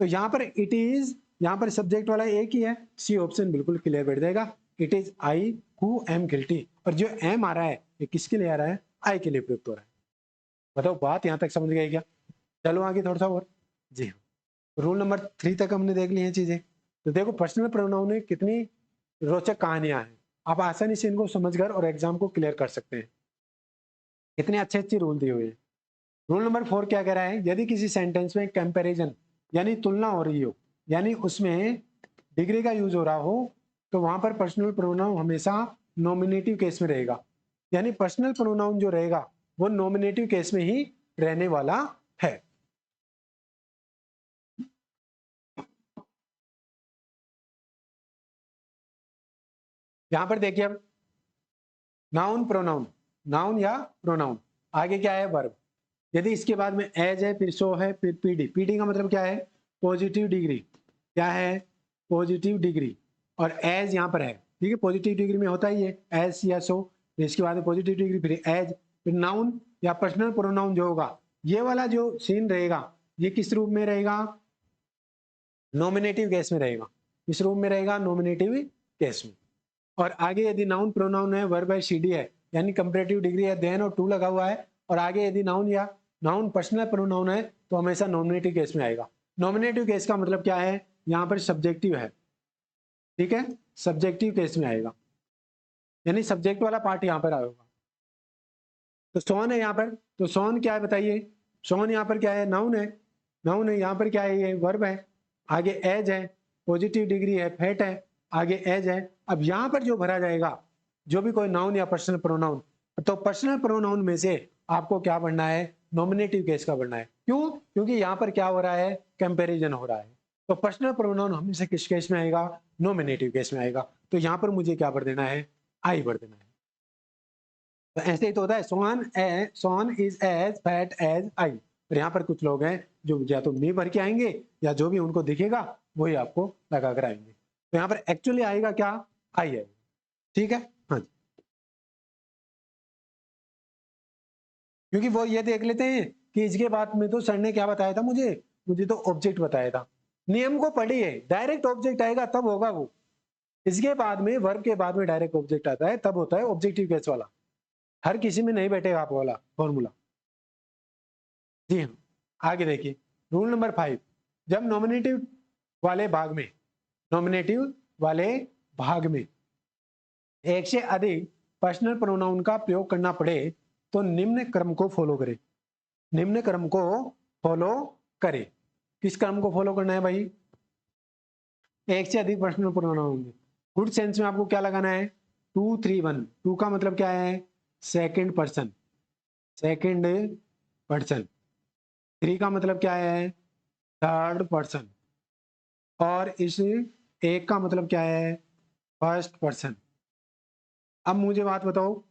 तो यहाँ पर इट इज, यहाँ पर सब्जेक्ट वाला एक ही है, सी ऑप्शन बिल्कुल क्लियर बैठ जाएगा। It is I who am guilty, और जो एम आ रहा है ये किसके लिए आ रहा है, आई के लिए प्रयुक्त हो रहा है। बताओ बात यहाँ तक समझ गए क्या। चलो आगे थोड़ा सा और। जी हाँ, रूल नंबर 3 तक हमने देख ली हैं चीजें। तो देखो पर्सनल प्रोनाउन में कितनी रोचक कहानियां हैं, आप आसानी से इनको समझकर और एग्जाम को क्लियर कर सकते हैं। कितने अच्छे अच्छे रूल दिए हुए हैं। रूल नंबर 4 क्या कह रहा है, यदि किसी सेंटेंस में कंपैरिजन यानी तुलना हो रही हो, यानी उसमें डिग्री का यूज हो रहा हो, तो वहां पर पर्सनल प्रोनाउन हमेशा नॉमिनेटिव केस में रहेगा। यानी पर्सनल प्रोनाउन जो रहेगा वो नॉमिनेटिव केस में ही रहने वाला है। यहां पर देखिए अब नाउन प्रोनाउन, नाउन या प्रोनाउन, आगे क्या है वर्ब। यदि इसके बाद में एज है, फिर सो है, फिर पीडी। पीडी का मतलब क्या है, पॉजिटिव डिग्री, क्या है, पॉजिटिव डिग्री। और एज यहाँ पर है, ठीक है, पॉजिटिव डिग्री में होता ही है एज या सो, इसके बाद में पॉजिटिव डिग्री, फिर एज, फिर नाउन या पर्सनल प्रोनाउन जो होगा, ये वाला जो सीन रहेगा ये किस रूप में रहेगा, नॉमिनेटिव केस में रहेगा। किस रूप में रहेगा, नॉमिनेटिव केस में। और आगे यदि नाउन प्रोनाउन है, वर्ब है, सीडी है, यानी कंपैरेटिव डिग्री है, देन और टू लगा हुआ है, और आगे यदि नाउन या नाउन पर्सनल प्रोनाउन है तो हमेशा नॉमिनेटिव केस में आएगा। नॉमिनेटिव केस का मतलब क्या है, यहाँ पर सब्जेक्टिव है, ठीक है, सब्जेक्टिव केस में आएगा। यानी सब्जेक्ट वाला पार्ट यहाँ पर आएगा। तो सोन है यहाँ पर, तो सोन क्या है बताइए, सोन यहाँ पर क्या है, नाउन है, नाउन है, यहाँ पर क्या है, ये वर्ब है, आगे एज है, पॉजिटिव डिग्री है, फेट है, आगे एज है। अब यहाँ पर जो भरा जाएगा, जो भी कोई नाउन या पर्सनल प्रोनाउन, तो पर्सनल प्रोनाउन में से आपको क्या बनना है, नॉमिनेटिव केस का बनना है। क्यों? क्योंकि यहाँ पर क्या हो रहा है, कंपैरिजन हो रहा है। तो पर्सनल प्रोनाउन हमेशा किस केस में आएगा, नॉमिनेटिव केस में आएगा। तो यहाँ पर मुझे क्या भर देना है, आई भर देना है। तो ऐसे ही तो होता है, son is as fat as I. और यहाँ पर कुछ लोग हैं जो या तो मी भर के आएंगे या जो भी उनको दिखेगा वही आपको लगा कर आएंगे। तो यहाँ पर एक्चुअली आएगा क्या, आई है। ठीक है, हाँ जी। क्योंकि वो ये देख लेते हैं कि इसके बाद में तो सर ने क्या बताया था, मुझे तो ऑब्जेक्ट बताया था। नियम को पढ़िए, डायरेक्ट ऑब्जेक्ट आएगा तब होगा वो। इसके बाद में वर्ब के बाद में डायरेक्ट ऑब्जेक्ट आता है तब होता है ऑब्जेक्टिव केस वाला। हर किसी में नहीं बैठेगा आप वाला फॉर्मूला। जी हाँ, आगे देखिए रूल नंबर 5, जब नॉमिनेटिव वाले भाग में, नॉमिनेटिव वाले भाग में एक से अधिक पर्सनल प्रोनाउन का प्रयोग करना पड़े तो निम्न क्रम को फॉलो करें। निम्न क्रम को फॉलो करें। किस क्रम को फॉलो करना है भाई, एक से अधिक पर्सनल प्रोनाउन होंगे। गुड सेंस में आपको क्या लगाना है, 2 3 1। 2 का मतलब क्या है, सेकंड पर्सन, सेकंड पर्सन। 3 का मतलब क्या है, थर्ड पर्सन। और इस एक का मतलब क्या है, फर्स्ट पर्सन। अब मुझे बात बताओ,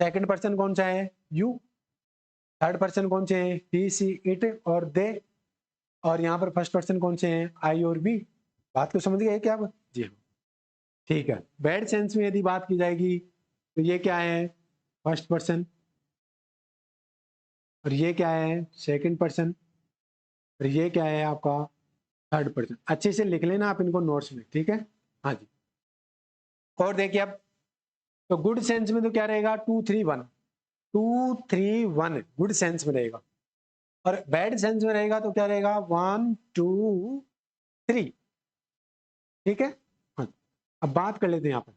सेकंड पर्सन कौन सा है, यू। थर्ड पर्सन कौन से हैं, ही सी इट और दे। और यहाँ पर फर्स्ट पर्सन कौन से हैं, आई और बी। बात को समझ गए क्या आप? जी हाँ, ठीक है। बैड सेंस में यदि बात की जाएगी तो ये क्या है, फर्स्ट पर्सन, और ये क्या है, सेकंड पर्सन, और ये क्या है आपका थर्ड पर्सन। अच्छे से लिख लेना आप इनको नोट्स में, ठीक है, हाँ जी। और देखिए अब, तो गुड सेंस में तो क्या रहेगा, 2 3 1, 2 3 1 गुड सेंस में रहेगा। और बैड सेंस में रहेगा तो क्या रहेगा, 1 2 3। ठीक है, हाँ। अब बात कर लेते हैं यहाँ पर,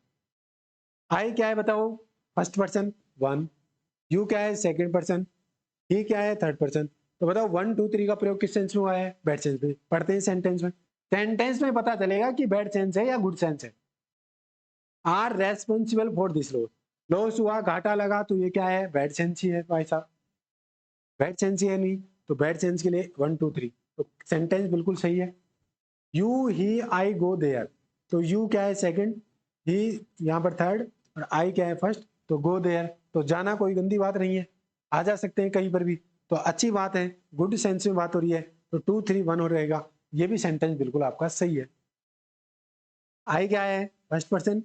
आई क्या है बताओ, फर्स्ट पर्सन 1, यू क्या है सेकंड पर्सन, ही क्या है थर्ड पर्सन। तो बताओ 1 2 3 का प्रयोग किस सेंस में हुआ है, बैड सेंस में। पढ़ते हैं सेंटेंस में, सेंटेंस में पता चलेगा कि बैड सेंस है या गुड सेंस है। Are responsible for this loss, loss हुआ, घाटा लगा, तो ये क्या है, बैड सेंस ही है भाई साहब। बैड सेंस ही है नहीं, तो बैड सेंस के लिए 1 2 3, तो सेंटेंस बिल्कुल सही है। You he I go there, तो यू क्या है सेकंड, ही यहाँ पर थर्ड, और आई क्या है फर्स्ट, तो गो देयर, तो जाना कोई गंदी बात नहीं है, आ जा सकते हैं कहीं पर भी, तो अच्छी बात है, गुड सेंस में बात हो रही है। तो 2 3 1 हो रहेगा, ये भी सेंटेंस बिल्कुल आपका सही है। आई क्या है फर्स्ट पर्सन,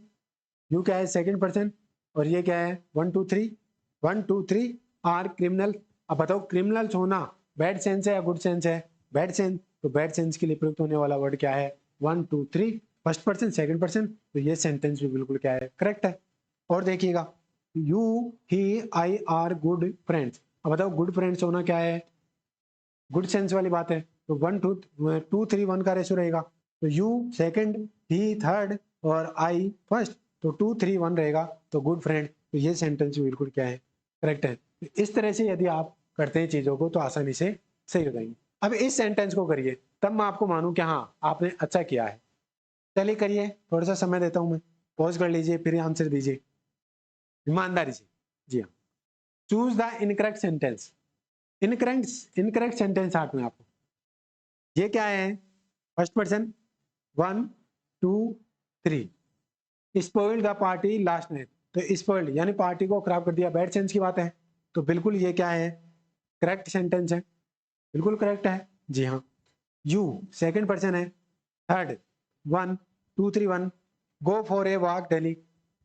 यू क्या है सेकंड पर्सन, और ये क्या है 1 2 3, 1 2 3 आर क्रिमिनल। अब बताओ क्रिमिनल्स होना बैड सेंस है या गुड सेंस है, बैड सेंस। तो बैड सेंस के लिए प्रयुक्त होने वाला वर्ड क्या है, 1 2 3 फर्स्ट पर्सन सेकंड पर्सन। तो ये सेंटेंस भी बिल्कुल क्या है, करेक्ट है। और देखिएगा, you he I R good friends. अब बताओ गुड फ्रेंड्स होना क्या है, गुड सेंस वाली बात है। तो 1 2 3 1 का रेशो रहेगा, तो यू सेकंड, ही थर्ड, और आई फर्स्ट, तो 2 3 1 रहेगा, तो गुड फ्रेंड। तो ये सेंटेंस बिल्कुल क्या है, करेक्ट है। तो इस तरह से यदि आप करते हैं चीजों को तो आसानी से सही हो जाएंगे। अब इस सेंटेंस को करिए, तब मैं आपको मानूं कि हाँ आपने अच्छा किया है। चलिए करिए, थोड़ा सा समय देता हूं मैं, पॉज कर लीजिए फिर आंसर दीजिए ईमानदारी से। जी हाँ, choose the incorrect sentence. Incorrect sentence हाथ में आपको, ये क्या है, first person 1 2 3, spoiled the party last night. तो स्पॉइल्ड यानी पार्टी को खराब कर दिया, बैड सेंस की बात है। तो बिल्कुल ये क्या है, करेक्ट सेंटेंस है, बिल्कुल करेक्ट है। जी हाँ, यू सेकंड पर्सन है, third 1 2 3 1, go for a walk daily,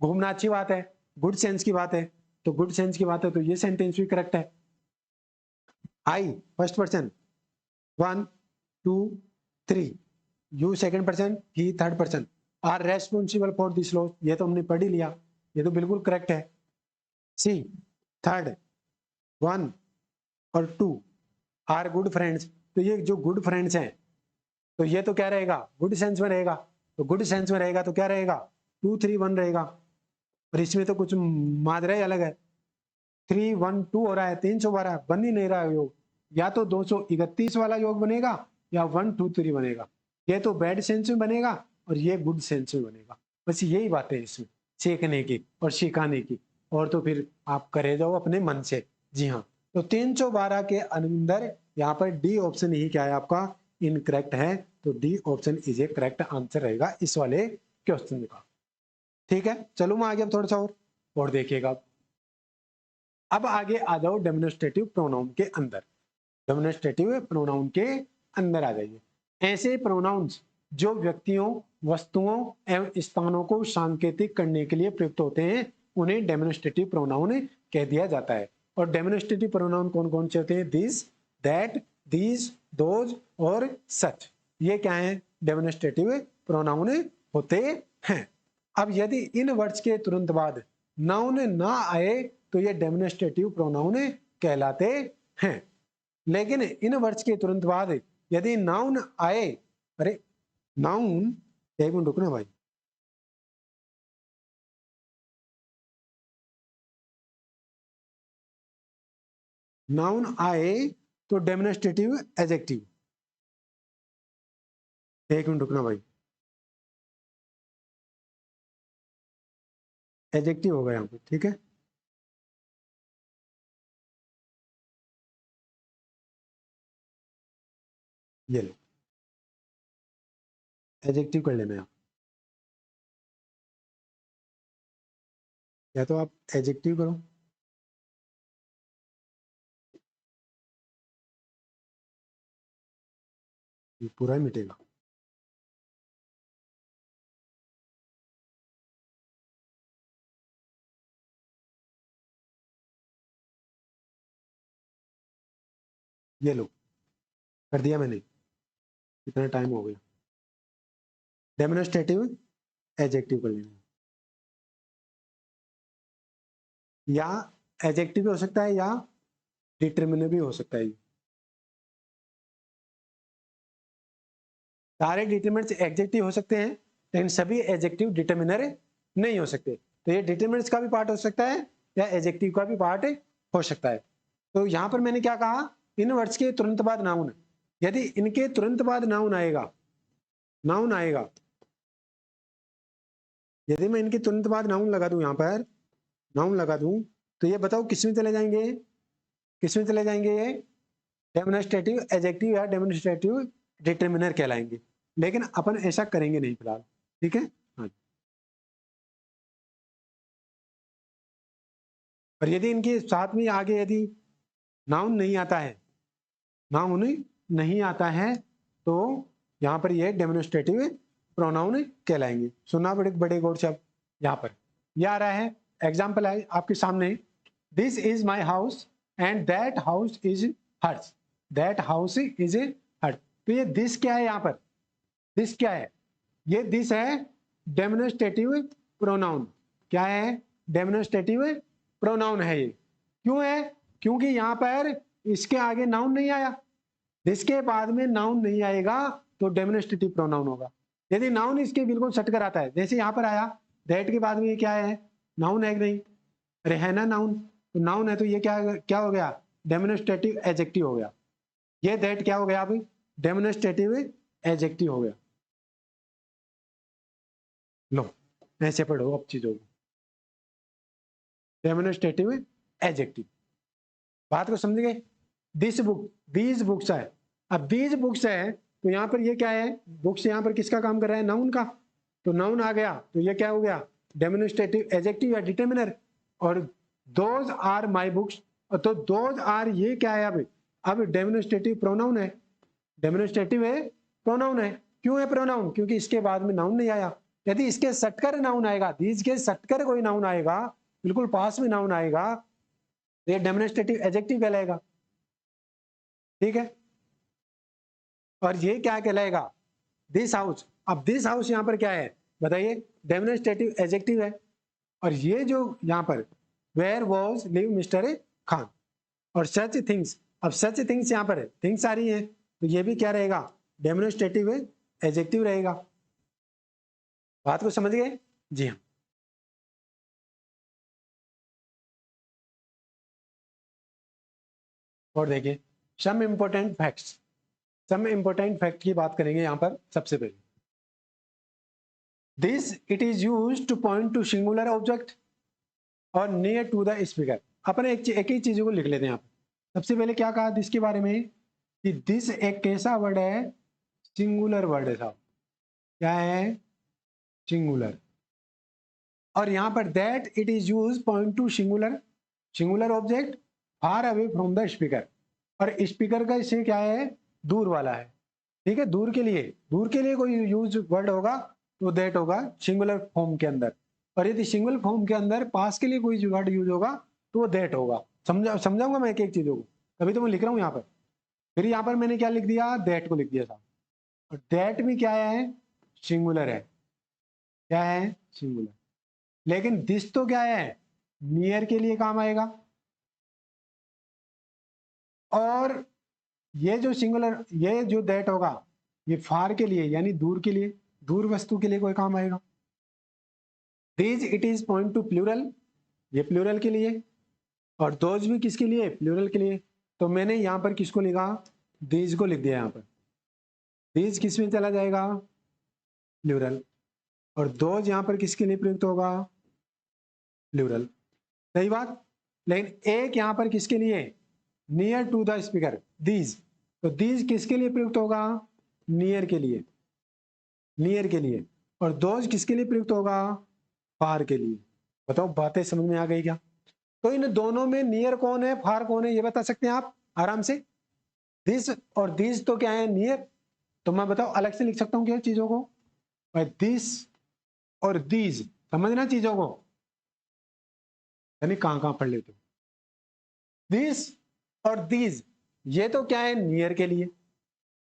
घूमना अच्छी बात है, गुड सेंस की बात है। तो गुड सेंस की बात है तो ये सेंटेंस भी करेक्ट है। I first person 1 2 3, you second person, he third person, are responsible for this loss, ये तो हमने पढ़ ही लिया, ये तो बिल्कुल करेक्ट है। सी थर्ड 1 और 2 आर गुड फ्रेंड्स, तो ये जो गुड फ्रेंड्स हैं तो ये तो क्या रहेगा, गुड सेंस में रहेगा। तो गुड सेंस में रहेगा तो क्या रहेगा, 2 3 1 रहेगा। और इसमें तो कुछ मात्रा ही अलग है। 312 हो रहा है, 312 है, बन ही नहीं रहा है योग। या तो 231 वाला योग बनेगा या 123 बनेगा। ये तो बैड सेंस में बनेगा और ये गुड सेंस में बनेगा। बस यही बात है इसमें सीखने की और सिखाने की। और तो फिर आप करे जाओ अपने मन से। जी हाँ, तो 312 के अंदर यहाँ पर डी ऑप्शन ही क्या है आपका इनकरेक्ट है। तो D option is A correct answer रहेगा इस वाले क्वेश्चन का। ठीक है, चलो मैं आगे अब थोड़ा सा और देखिएगा। अब आगे आ जाओ डेमोन्स्ट्रेटिव प्रोनाउन के अंदर। डेमोन्स्ट्रेटिव प्रोनाउन के अंदर आ जाइए। ऐसे प्रोनाउंस जो व्यक्तियों, वस्तुओं एवं स्थानों को सांकेतिक करने के लिए प्रयुक्त होते हैं उन्हें डेमोन्स्ट्रेटिव प्रोनाउन कह दिया जाता है। और डेमोन्स्ट्रेटिव प्रोनाउन कौन कौन से होते हैं? दिस, दैट, दीज, दोज और सच। ये क्या है? डेमोन्स्ट्रेटिव प्रोनाउन होते हैं। अब यदि इन वर्ड्स के तुरंत बाद नाउन ना आए तो ये डेमोन्स्ट्रेटिव प्रोनाउन कहलाते हैं। लेकिन इन वर्ड्स के तुरंत बाद यदि नाउन आए, अरे नाउन, एक मिनट रुकना भाई, नाउन आए तो डेमोन्स्ट्रेटिव एडजेक्टिव, एक मिनट रुकना भाई, एडजेक्टिव होगा यहाँ पे। ठीक है, ये लो एडजेक्टिव कर लेना आप, या तो आप एडजेक्टिव करो, ये पूरा ही मिटेगा। ये लो कर दिया मैंने, कितना टाइम हो गया। डेमोन्स्ट्रेटिव एडजेक्टिव कर लेना, या एडजेक्टिव भी हो सकता है या डिटरमिनर भी हो सकता है। सारे डिटरमिनर्स एडजेक्टिव हो सकते हैं लेकिन सभी एडजेक्टिव डिटरमिनर नहीं हो सकते। तो ये डिटरमिनर्स का भी पार्ट हो सकता है या एडजेक्टिव का भी पार्ट हो सकता है। तो यहां पर मैंने क्या कहा, इन वर्ड्स के तुरंत बाद नाउन, यदि इनके तुरंत बाद नाउन आएगा, नाउन आएगा, यदि मैं इनके तुरंत बाद नाउन लगा दूं, यहां पर नाउन लगा दूं, तो ये बताओ किस में चले जाएंगे, किस में चले जाएंगे? ये डेमोन्स्ट्रेटिव एडजेक्टिव या डेमोन्स्ट्रेटिव डिटरमिनर कहलाएंगे। लेकिन अपन ऐसा करेंगे नहीं फिलहाल। ठीक है, हाँ। और यदि इनके साथ में आगे यदि नाउन नहीं आता है, नाउन नहीं आता है, तो यहाँ पर ये डेमोन्स्ट्रेटिव प्रोनाउन कहलाएंगे। सुना बड़े बड़े गौर से। अब यहाँ पर यह आ रहा है, एग्जाम्पल है आपके सामने, this is my house and that house is hers, that house is hers. तो ये दिस क्या है? यहाँ पर दिस क्या है? ये दिस है डेमोन्स्ट्रेटिव प्रोनाउन। क्या है? डेमोन्स्ट्रेटिव प्रोनाउन है ये। क्यों है? क्योंकि यहाँ पर इसके आगे नाउन नहीं आया। इसके बाद में नाउन नहीं आएगा तो डेमोन्स्ट्रेटिव प्रोनाउन होगा। यदि नाउन इसके बिल्कुल सट कर आता है, जैसे यहाँ पर आया, दैट के बाद में ये क्या है? नाउन है कि नहीं? अरे है ना नाउन, तो नाउन है तो ये क्या क्या हो गया? डेमोन्स्ट्रेटिव एडजेक्टिव हो गया। ये दैट क्या हो गया अभी? डेमोन्स्ट्रेटिव एडजेक्टिव हो गया। लो ऐसे पढ़ो अब चीजों को, डेमोन्स्ट्रेटिव एडजेक्टिव। बात को समझ गए? दिस बुक, दीज बुक्स है। अब दीज बुक्स है तो यहाँ पर ये क्या है? बुक्स यहाँ पर किसका काम कर रहा है? नाउन का। तो नाउन आ गया तो ये क्या हो गया? डेमोन्स्ट्रेटिव एडजेक्टिव या डिटरमिनर। और दोज आर माई बुक्स, तो दोज आर ये क्या है? अब डेमोन्स्ट्रेटिव प्रोनाउन है, डेमोन्स्ट्रेटिव है प्रोनाउन है। क्यों है प्रोनाउन? क्योंकि इसके बाद में नाउन नहीं आया। यदि इसके सटकर नाउन आएगा, दीज के सटकर कोई नाउन आएगा, बिल्कुल पास में नाउन आएगा, तो ये डेमोन्स्ट्रेटिव एडजेक्टिव कहलाएगा। ठीक है, और ये क्या कहलाएगा? This house. अब दिस हाउस यहाँ पर क्या है बताइए? डेमोन्स्ट्रेटिव एडजेक्टिव है। और ये जो यहाँ पर where was live mister Khan, और सच थिंग्स, अब सच थिंग्स यहाँ पर है, थिंग्स आ रही है, तो ये भी क्या रहेगा? डेमोन्स्ट्रेटिव एडजेक्टिव रहेगा। बात को समझ गए? जी हाँ। और देखिए some important facts, some important fact की बात करेंगे यहाँ पर। सबसे पहले this it is use to point to singular object और नियर टू द स्पीकर। अपन एक ही चीजों को लिख लेते हैं यहाँ पर। सबसे पहले क्या कहा दिस के बारे में कि दिस एक कैसा वर्ड है, सिंगुलर वर्ड है साहब। क्या है, सिंगुलर। और यहाँ पर that it is use point to singular, singular object far away from the speaker. और स्पीकर का इससे क्या है, दूर वाला है। ठीक है, दूर के लिए कोई यूज वर्ड होगा तो दैट होगा सिंगुलर फॉर्म के अंदर। और यदि सिंगुलर फॉर्म के अंदर पास के लिए कोई वर्ड यूज होगा तो वो दैट होगा। समझाऊंगा मैं एक एक चीजों को, तभी तो मैं लिख रहा हूँ यहाँ पर। फिर यहाँ पर मैंने क्या लिख दिया, दैट को लिख दिया था। और दैट भी क्या है, सिंगुलर है। क्या है, सिंगुलर। लेकिन दिस तो क्या है, नियर के लिए काम आएगा। और ये जो सिंगुलर, ये जो दैट होगा ये फार के लिए यानी दूर के लिए, दूर वस्तु के लिए कोई काम आएगा। These it is point to plural, ये प्लूरल के लिए। और दोज भी किसके लिए, प्लूरल के लिए। तो मैंने यहां पर किसको लिखा, दीज को लिख दिया। यहां पर दीज किस में चला जाएगा, प्लूरल। और दोज यहां पर किसके लिए प्रयुक्त होगा, प्लूरल। सही बात। लेकिन एक यहां पर किसके लिए, near to the speaker, these. तो दीज किसके लिए प्रयुक्त होगा, नियर के लिए, नियर के लिए। और दोज किसके लिए प्रयुक्त होगा, फार के लिए। बताओ बातें समझ में आ गई क्या। तो इन दोनों में नियर कौन है, फार कौन है, ये बता सकते हैं आप आराम से। दिस और दीज तो क्या है, नियर। तो मैं बताओ अलग से लिख सकता हूं क्या चीजों को, दिस और दीज। समझना चीजों को, यानी कहां पढ़ लेते हो। दिस और दीज ये तो क्या है, नियर के लिए।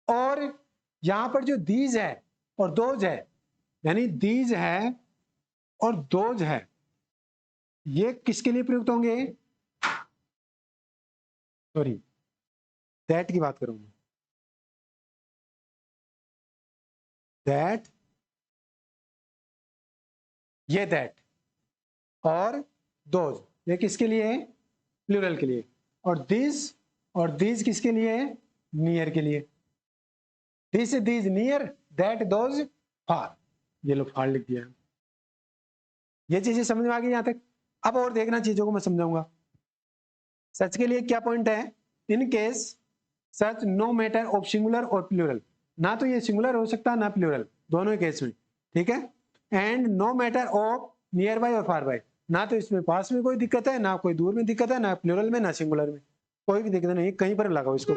और यहां पर जो दीज है और दोज है, यानी दीज है और दोज है, ये किसके लिए प्रयुक्त होंगे, सॉरी दैट की बात करूंगा। दैट, ये दैट और दोज ये किसके लिए है, प्लूरल के लिए। और दिस किसके लिए है, नियर के लिए। This these near, that those far. ये लो फार लिख दिया। ये चीजें समझ में आ गई यहां तक। अब और देखना चीजों को मैं समझाऊंगा। सच के लिए क्या पॉइंट है, in case such no matter of singular और प्लूरल। ना तो ये सिंगुलर हो सकता ना प्लूरल, दोनों ही केस में। ठीक है। And no matter of near by और फार बाय। ना तो इसमें पास में कोई दिक्कत है, ना कोई दूर में दिक्कत है, ना प्लूरल में ना सिंगुलर में। कोई भी दिक्कत नहीं, कहीं पर लगाओ इसको।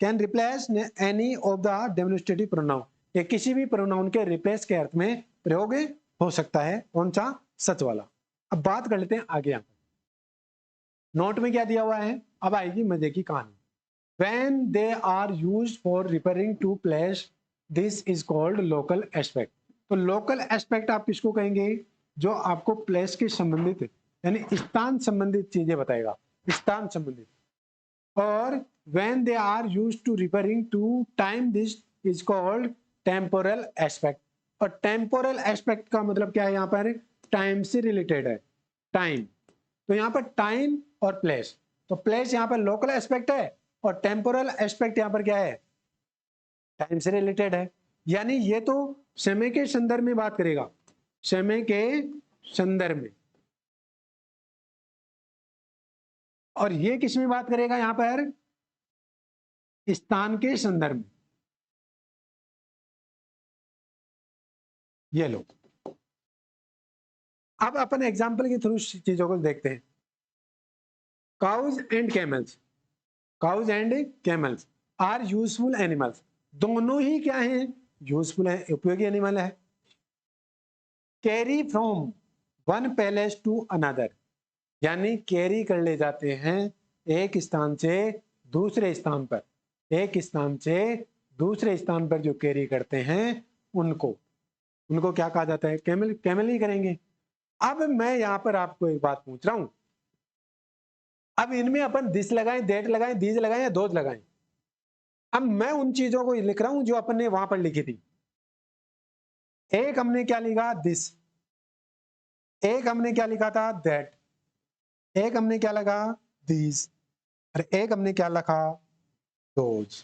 Can replace any of the demonstrative pronoun. ये किसी भी प्रोनाउन के रिप्लेस के अर्थ में प्रयोग हो सकता है। कौन सा, सच वाला। अब बात कर लेते हैं आगे। यहाँ नोट में क्या दिया हुआ है, अब आएगी मजे की कहानी। When they are used for referring to place, this is called local aspect। तो local aspect आप किसको कहेंगे, जो आपको प्लेस के संबंधित यानी स्थान संबंधित चीजें बताएगा, स्थान संबंधित। और when they are used to referring to time, this is called temporal aspect। और temporal aspect का मतलब क्या है, यहाँ पर टाइम से रिलेटेड है, टाइम। तो यहाँ पर टाइम और प्लेस, तो प्लेस यहाँ पर लोकल एस्पेक्ट है और टेम्पोरल एस्पेक्ट यहाँ पर क्या है, टाइम से रिलेटेड है। यानी ये तो समय के संदर्भ में बात करेगा, समय के संदर्भ में। और ये किस में बात करेगा, यहां पर स्थान के संदर्भ में। ये लो, अब अपन एग्जाम्पल के थ्रू चीजों को देखते हैं। Cows and camels, cows and camels are useful animals. दोनों ही क्या हैं, यूजफुल है, उपयोगी एनिमल है। Carry from one palace to another, यानी कैरी कर ले जाते हैं एक स्थान से दूसरे स्थान पर। एक स्थान से दूसरे स्थान पर जो कैरी करते हैं उनको उनको क्या कहा जाता है, कैमल। कैमल ही करेंगे। अब मैं यहां पर आपको एक बात पूछ रहा हूं, अब इनमें अपन दिस लगाएं, दैट लगाएं, दीज लगाएं या दोज लगाएं। अब मैं उन चीजों को लिख रहा हूं जो अपन ने वहां पर लिखी थी। एक हमने क्या लिखा, दिस। एक हमने क्या लिखा था, दैट। एक हमने क्या लगा, दीज। और एक हमने क्या लिखा, दोज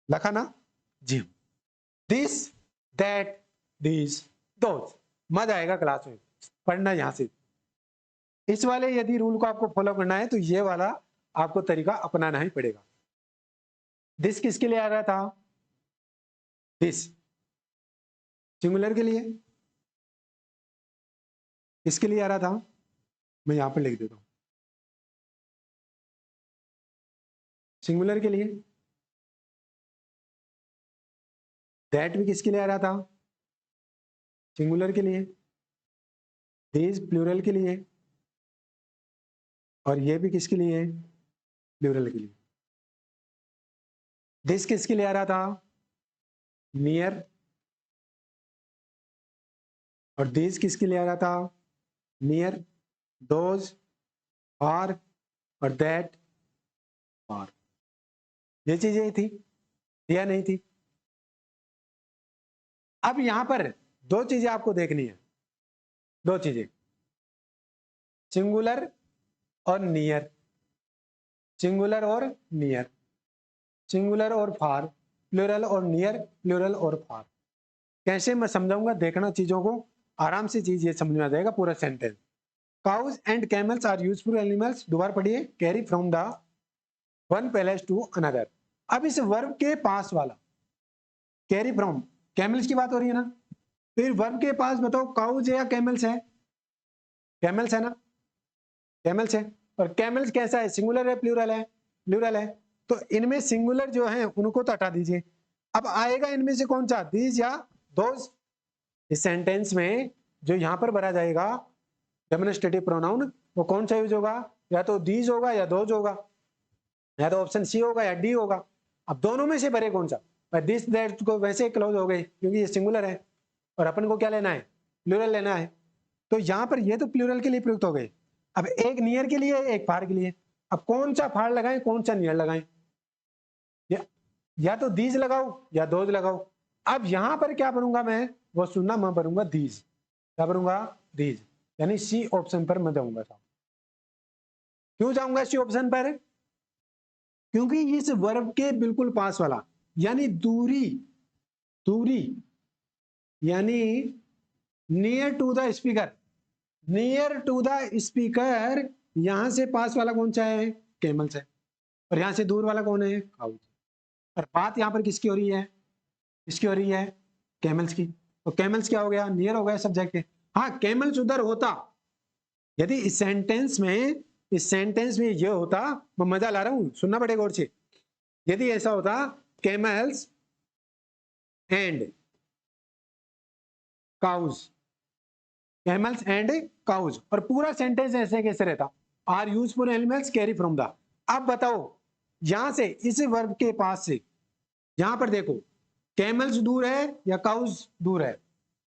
लिखा ना जी। This, that, these, those. मजा आएगा क्लास में पढ़ना। यहां से इस वाले यदि रूल को आपको फॉलो करना है तो ये वाला आपको तरीका अपनाना ही पड़ेगा। दिस किसके लिए आ रहा था, दिस सिंगुलर के लिए, किसके लिए आ रहा था, मैं यहां पर लिख देता हूं, सिंगुलर के लिए। दैट भी किसके लिए आ रहा था, सिंगुलर के लिए। दिस प्लूरल के लिए, और ये भी किसके लिए है, प्लूरल के लिए। दिस किसके लिए आ रहा था, नियर, और दिस किसके लिए आ रहा था, नियर, दोज, आर, और दैट, आर। ये चीज यही थी या नहीं थी। अब यहां पर दो चीजें आपको देखनी है, दो चीजें, सिंगुलर और नियर, सिंगुलर और नियर, सिंगुलर और फार, प्लूरल और नियर, प्लूरल और फार। कैसे मैं समझाऊंगा, देखना चीजों को आराम से, चीज ये समझ में आ जाएगा पूरा sentence. Cows and camels are useful animals, दोबारा पढ़िए, carry from the one palace to another. अब इस वर्ब के पास वाला कैरी फ्रॉम, कैमल्स की बात हो रही है ना, फिर वर्ब के पास बताओ काउज है या कैमल्स है, कैमल्स है ना, कैमल्स है। और कैमल्स कैसा है, सिंगुलर है प्लूरल है, प्लूरल है। तो इनमें सिंगुलर जो है उनको तो हटा दीजिए, अब आएगा इनमें से कौन सा, दीज या दोज। इस सेंटेंस में जो यहां पर भरा जाएगा डेमोन्स्ट्रेटिव प्रोनाउन, वो कौन सा यूज होगा, या तो दीज होगा या दोज होगा, या तो ऑप्शन सी होगा या डी होगा। अब दोनों में से भरे कौन सा, दिस दैट को वैसे क्लोज हो गई क्योंकि ये सिंगुलर है, और अपन को क्या लेना है, प्लूरल लेना है। तो यहां पर ये तो प्लूरल के लिए प्रयुक्त हो गए। अब एक नियर के लिए, एक फार के लिए। अब कौन सा फार लगाएं, कौन सा नियर लगाएं, या तो दीज लगाओ या दोज लगाओ। अब यहां पर क्या भरूंगा मैं, वो सुनना, मैं भरूंगा दीज। क्या भरूंगा, दीज, यानी सी ऑप्शन पर मैं जाऊंगा। क्यों जाऊंगा सी ऑप्शन पर, क्योंकि इस वर्ब के बिल्कुल पास वाला, यानी दूरी, दूरी यानी near to the speaker, near to the speaker, यहां से पास वाला कौन सा है, कैमल्स है, और यहां से दूर वाला कौन है, काउज। और बात यहां पर किसकी हो रही है, किसकी हो रही है, कैमल्स की। तो कैमल्स क्या हो गया, नियर हो गया सब्जेक्ट के। हाँ कैमल्स उधर होता, यदि इस सेंटेंस में, इस सेंटेंस में ये होता, मैं मजा ला रहा हूं, सुनना पड़ेगा गौर से। यदि ऐसा होता, camels and cows, camels and cows, और पूरा सेंटेंस ऐसे कैसे रहता, are useful animals carry from the. अब बताओ यहां से इस वर्ब के पास से, यहां पर देखो, कैमल्स दूर है या काउज दूर है,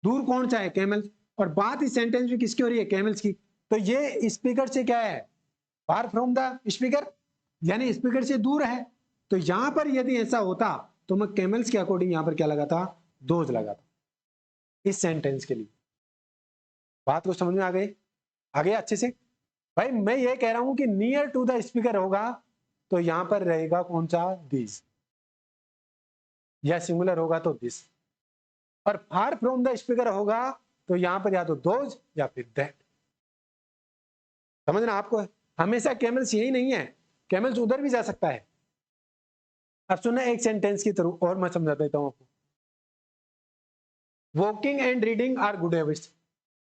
दूर कौन सा है, कैमल्स। और बात इस सेंटेंस में किसकी हो रही है, कैमल्स की। तो ये स्पीकर से क्या है, फार फ्रॉम द स्पीकर, यानी स्पीकर से दूर है। तो यहां पर यदि ऐसा होता तो मैं कैमल्स के अकॉर्डिंग यहां पर क्या लगाता, दोज लगाता इस सेंटेंस के लिए। बात को समझ में आ गई, आ गया अच्छे से। भाई मैं ये कह रहा हूं कि नियर टू द स्पीकर होगा तो यहां पर रहेगा कौन सा, दिस, या सिंगुलर होगा तो दिस। और फार फ्रॉम द स्पीकर होगा तो यहां पर या तो दोज या फिर दैट। समझना आपको, हमेशा कैमल्स यही नहीं है, कैमल्स उधर भी जा सकता है। अब सुनना एक सेंटेंस की तरह और मैं समझा देता हूं आपको। Walking and reading are good habits,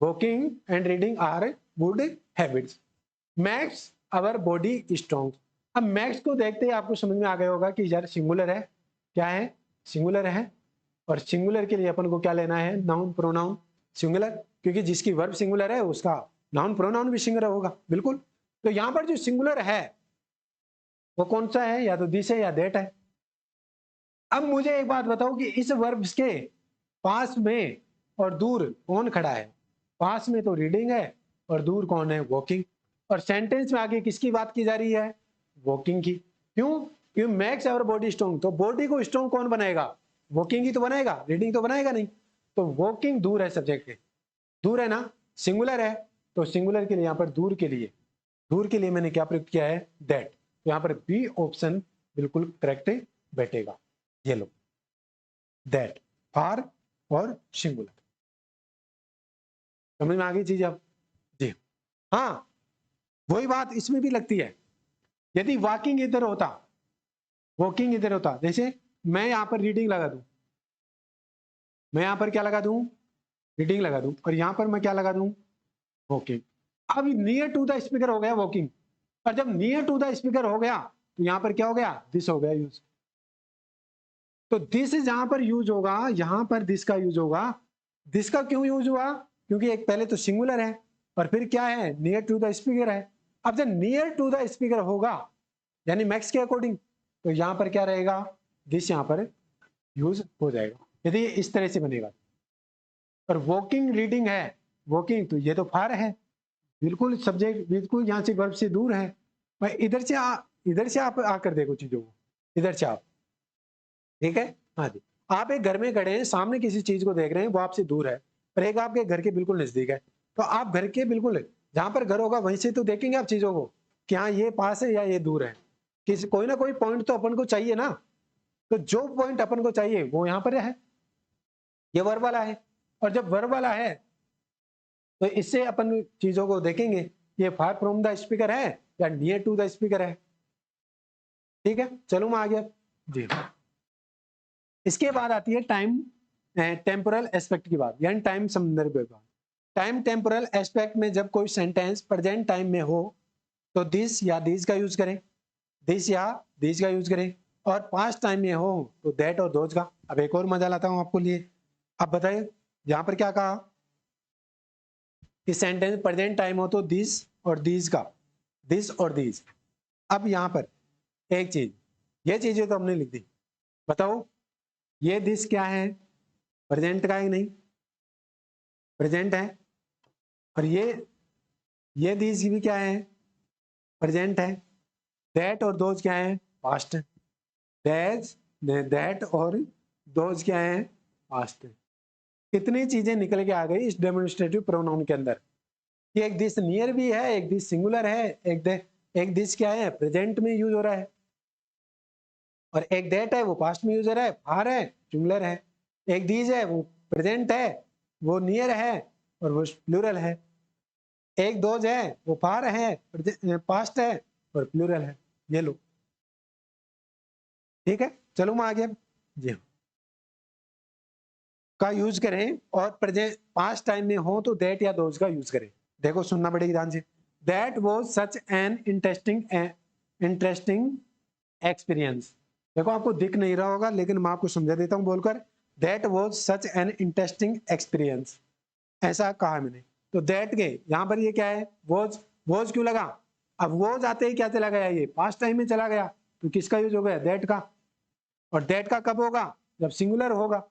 walking and reading are good habits, makes our body strong. अब मैक्स को देखते ही आपको समझ में आ गया होगा कि यार सिंगुलर है, क्या है, सिंगुलर है। और सिंगुलर के लिए अपन को क्या लेना है, नाउन प्रोनाउन सिंगुलर, क्योंकि जिसकी वर्ब सिंगुलर है उसका नाउन प्रोनाउन भी सिंगुलर होगा, बिल्कुल। तो यहां पर जो सिंगुलर है वो कौन सा है, या तो दिस है या दैट है। अब मुझे एक बात बताओ कि इस वर्ब के पास में और दूर कौन खड़ा है, पास में तो रीडिंग है और दूर कौन है, वॉकिंग। और सेंटेंस में आगे किसकी बात की जा रही है, वॉकिंग की। क्यों, क्यों मैक्स और बॉडी स्ट्रॉन्ग, तो बॉडी को स्ट्रॉन्ग कौन बनाएगा, वॉकिंग ही तो बनाएगा, रीडिंग तो बनाएगा नहीं। तो वॉकिंग दूर है सब्जेक्ट के, दूर है ना, सिंगुलर है। तो सिंगुलर के लिए यहां पर दूर के लिए, दूर के लिए मैंने क्या प्रयुक्त किया है, दैट। तो यहाँ पर बी ऑप्शन बिल्कुल करेक्ट बैठेगा। ये लो, दैट, फार और सिंगुलर। समझ में आ गई चीज अब? जी हाँ, वही बात इसमें भी लगती है। यदि वॉकिंग इधर होता, वॉकिंग इधर होता, जैसे मैं यहां पर रीडिंग लगा दूं, मैं यहां पर क्या लगा दूं, रीडिंग लगा दूं, और यहां पर मैं क्या लगा दूं, वॉकिंग। अब नियर टू द स्पीकर हो गया वॉकिंग, और जब नियर टू द स्पीकर हो गया तो यहां पर क्या हो गया, दिस हो गया यूज। तो दिस जहां पर यूज होगा, यहां पर दिस का यूज होगा। दिस का क्यों यूज हुआ, क्योंकि एक पहले तो सिंगुलर है और फिर क्या है, नियर टू द स्पीकर है। अब जब नियर टू द स्पीकर होगा यानी मैक्स के अकॉर्डिंग, तो यहां पर क्या रहेगा, दिस यहां पर यूज हो जाएगा, यदि ये इस तरह से बनेगा। और वॉकिंग रीडिंग है, वॉकिंग तो ये तो फार है, बिल्कुल सब्जेक्ट बिल्कुल यहाँ से वर्ब से दूर है। भाई इधर से आप आकर देखो चीजों को, इधर से आप, ठीक है। हाँ जी, आप एक घर में खड़े हैं, सामने किसी चीज को देख रहे हैं, वो आपसे दूर है, और एक आपके घर के बिल्कुल नजदीक है। तो आप घर के बिल्कुल जहां पर घर होगा वहीं से तो देखेंगे आप चीजों को, कि हाँ ये पास है या ये दूर है। किसी कोई ना कोई पॉइंट तो अपन को चाहिए ना, तो जो पॉइंट अपन को चाहिए वो यहाँ पर है, ये वर्ब वाला है। और जब वर्ब वाला है तो इससे अपन चीजों को देखेंगे, ये फार फ्रॉम द स्पीकर है या नियर टू द स्पीकर है। ठीक है, चलो मैं आ गया जी। इसके बाद आती है टाइम टेम्पोरल एस्पेक्ट की बात, यानी टाइम संदर्भ की बात। टाइम टेम्पोरल एस्पेक्ट में जब कोई सेंटेंस प्रेजेंट टाइम में हो तो दिस या दीज का यूज करें, दिस या दीज का यूज करें। और पास्ट टाइम में हो तो दैट और दोज का। अब एक और मजा लाता हूं आपको लिए। अब बताइए यहां पर क्या कहा कि सेंटेंस प्रेजेंट टाइम हो तो दिस और दीज का, दिस और दीज। अब यहां पर एक चीज, ये चीजें तो हमने लिख दी, बताओ ये दिस क्या है, प्रेजेंट का है नहीं, प्रेजेंट है। और ये दीज भी क्या है, प्रेजेंट है। दैट और दोज क्या है, पास्ट है। दैट और दोज क्या है, पास्ट है। कितनी चीजें निकल के आ गई इस डेमोन्स्ट्रेटिव प्रोनाउन के अंदर, कि एक दिस नियर भी है, एक दिस सिंगुलर है, एक दिस क्या है, प्रेजेंट में यूज हो रहा है, और एक दैट है वो पास्ट में यूज हो रहा है, फार है, सिंगुलर है। एक दीज है वो प्रेजेंट है, वो नियर है और वो प्लूरल है। एक दोज है वो फार है, पास्ट है और प्लूरल है। ये लो, ठीक है। चलो मैं आगे जी का यूज करें, और प्रेजेंट पास्ट टाइम में हो तो दैट या दोज का यूज करें। देखो सुनना पड़ेगी ध्यान से। That was such an interesting experience. देखो आपको दिख नहीं रहा होगा लेकिन मैं आपको समझा देता हूं बोलकर। That was such an interesting experience, ऐसा कहा मैंने। तो दैट के यहाँ पर ये क्या है, वॉज क्यों लगा। अब वॉज आते ही क्या चला गया, ये पास्ट टाइम में चला गया, तो किसका यूज हो गया, दैट का। और दैट का कब होगा, जब सिंगुलर होगा।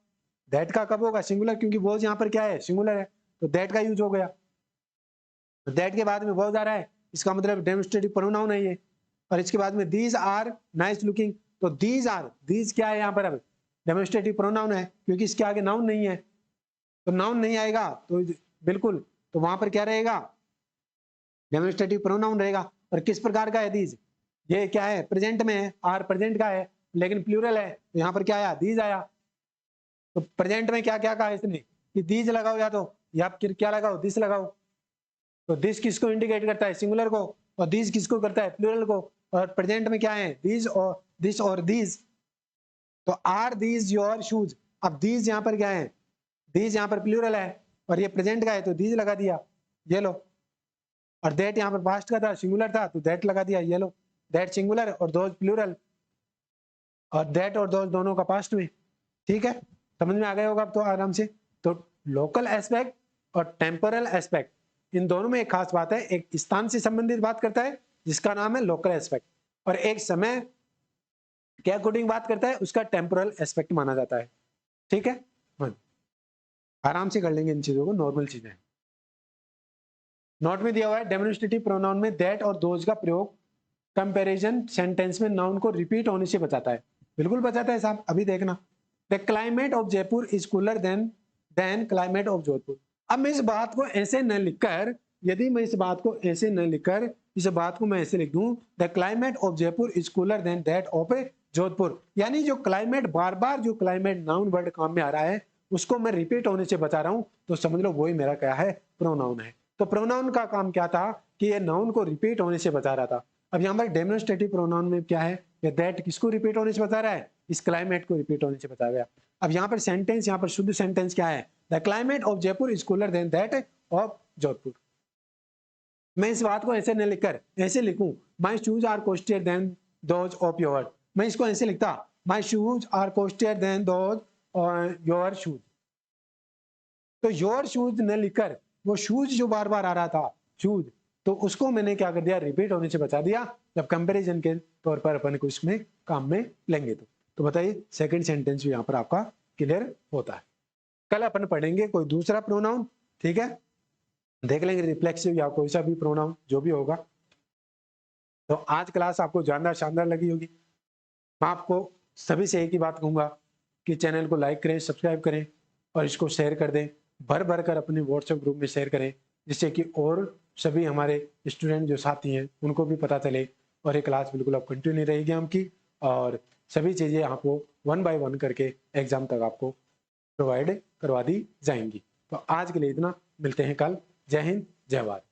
दैट का कब होगा, सिंगुलर, क्योंकि वॉज यहाँ पर क्या है, सिंगुलर है, तो दैट का यूज हो गया। तो दैट के बाद में वॉज आ रहा है, इसका मतलब डेमोन्स्ट्रेटिव प्रोनाउन है ये। और इसके बाद में दीज आर नाइस लुकिंग, तो दीज क्या है यहाँ पर, अब डेमोन्स्ट्रेटिव प्रोनाउन है, क्योंकि इसके आगे नाउन नहीं है। तो नाउन नहीं आएगा तो बिल्कुल, तो वहां पर क्या रहेगा, डेमोन्स्ट्रेटिव प्रोनाउन रहेगा। और किस प्रकार का है दीज, ये क्या है, प्रेजेंट में है, आर प्रेजेंट का है लेकिन प्लूरल है, तो यहाँ पर क्या आया, दीज आया। तो प्रेजेंट में क्या क्या कहा इसने, कि दीज लगाओ, या फिर क्या लगाओ, दिस लगाओ। तो दिस किसको इंडिकेट करता है, सिंगुलर को, और दीज किसको करता है, प्लूरल को। और प्रेजेंट में क्या है, दीज और दिस और दीज। तो आर दीज योर शूज। अब दीज यहाँ पर क्या है, दीज यहाँ पर प्लूरल है और ये प्रेजेंट का है, तो दीज लगा दिया, ये लो। और दैट यहाँ पर पास्ट का था, सिंगुलर था, तो दैट लगा दिया, ये लो। दैट सिंगुलर और दोज प्लूरल, और दैट और दोज दोनों का पास्ट में। ठीक है, समझ में आ गया होगा अब तो आराम से। तो लोकल एस्पेक्ट और टेम्पोरल एस्पेक्ट, इन दोनों में एक खास बात है, एक स्थान से संबंधित बात करता है जिसका नाम है लोकल एस्पेक्ट, और एक समय के अकॉर्डिंग बात करता है, उसका टेम्पोरल एस्पेक्ट माना जाता है। ठीक है, आराम से कर लेंगे इन चीजों को, नॉर्मल चीजें। नोट में दिया हुआ है डेमोन्स्ट्रेटिव प्रोनाउन में दैट और दोज का प्रयोग कंपैरिजन सेंटेंस में नाउन को रिपीट होने से बचाता है। बिल्कुल बचाता है साहब, अभी देखना। The climate of Jaipur is cooler then climate of Jodhpur. अब मैं इस बात को ऐसे न लिखकर यदि मैं इस बात को ऐसे न लिखकर इस बात को मैं ऐसे लिख दूं, the climate of Jaipur is cooler than that of Jodhpur, यानी जो क्लाइमेट बार बार जो क्लाइमेट नाउन वर्ड काम में आ रहा है उसको मैं रिपीट होने से बता रहा हूं, तो समझ लो वही मेरा क्या है, प्रोनाउन है। तो प्रोनाउन का काम क्या था कि ये नाउन को रिपीट होने से बता रहा था। अब यहाँ पर डेमोन्स्ट्रेटिव प्रोनाउन में क्या है, दैट किसको रिपीट होने से बता रहा है, इस क्लाइमेट को रिपीट होने से बताया गया। अब यहाँ पर सेंटेंस, यहाँ पर शुद्ध सेंटेंस क्या है, the climate of Jaipur is cooler than that of Jodhpur. मैं इस बात को ऐसे नहीं लिखकर ऐसे लिखूं, my shoes are costlier than those of your, मैं इसको ऐसे लिखता, my shoes are costlier than those your shoes. तो योर शूज न लिखकर वो शूज जो बार बार आ रहा था शूज, तो उसको मैंने क्या कर दिया, रिपीट होने से बचा दिया, जब कंपैरिजन के तौर पर अपन को इसमें काम में लेंगे। तो बताइए सेकंड सेंटेंस भी यहाँ पर आपका क्लियर होता है। कल अपन पढ़ेंगे कोई दूसरा प्रोनाउन, ठीक है, देख लेंगे रिफ्लेक्सिव या कोई सा भी प्रोनाउन जो भी होगा। तो आज क्लास आपको जानदार शानदार लगी होगी। मैं आपको सभी से एक ही बात कहूंगा कि चैनल को लाइक करें, सब्सक्राइब करें और इसको शेयर कर दें, भर भर कर अपने व्हाट्सएप ग्रुप में शेयर करें, जिससे कि और सभी हमारे स्टूडेंट जो साथी हैं उनको भी पता चले और ये क्लास बिल्कुल अब कंटिन्यू रहेगी हमकी, और सभी चीज़ें आपको 1 बाय 1 करके एग्जाम तक आपको प्रोवाइड करवा दी जाएंगी। तो आज के लिए इतना, मिलते हैं कल। जय हिंद, जय भारत।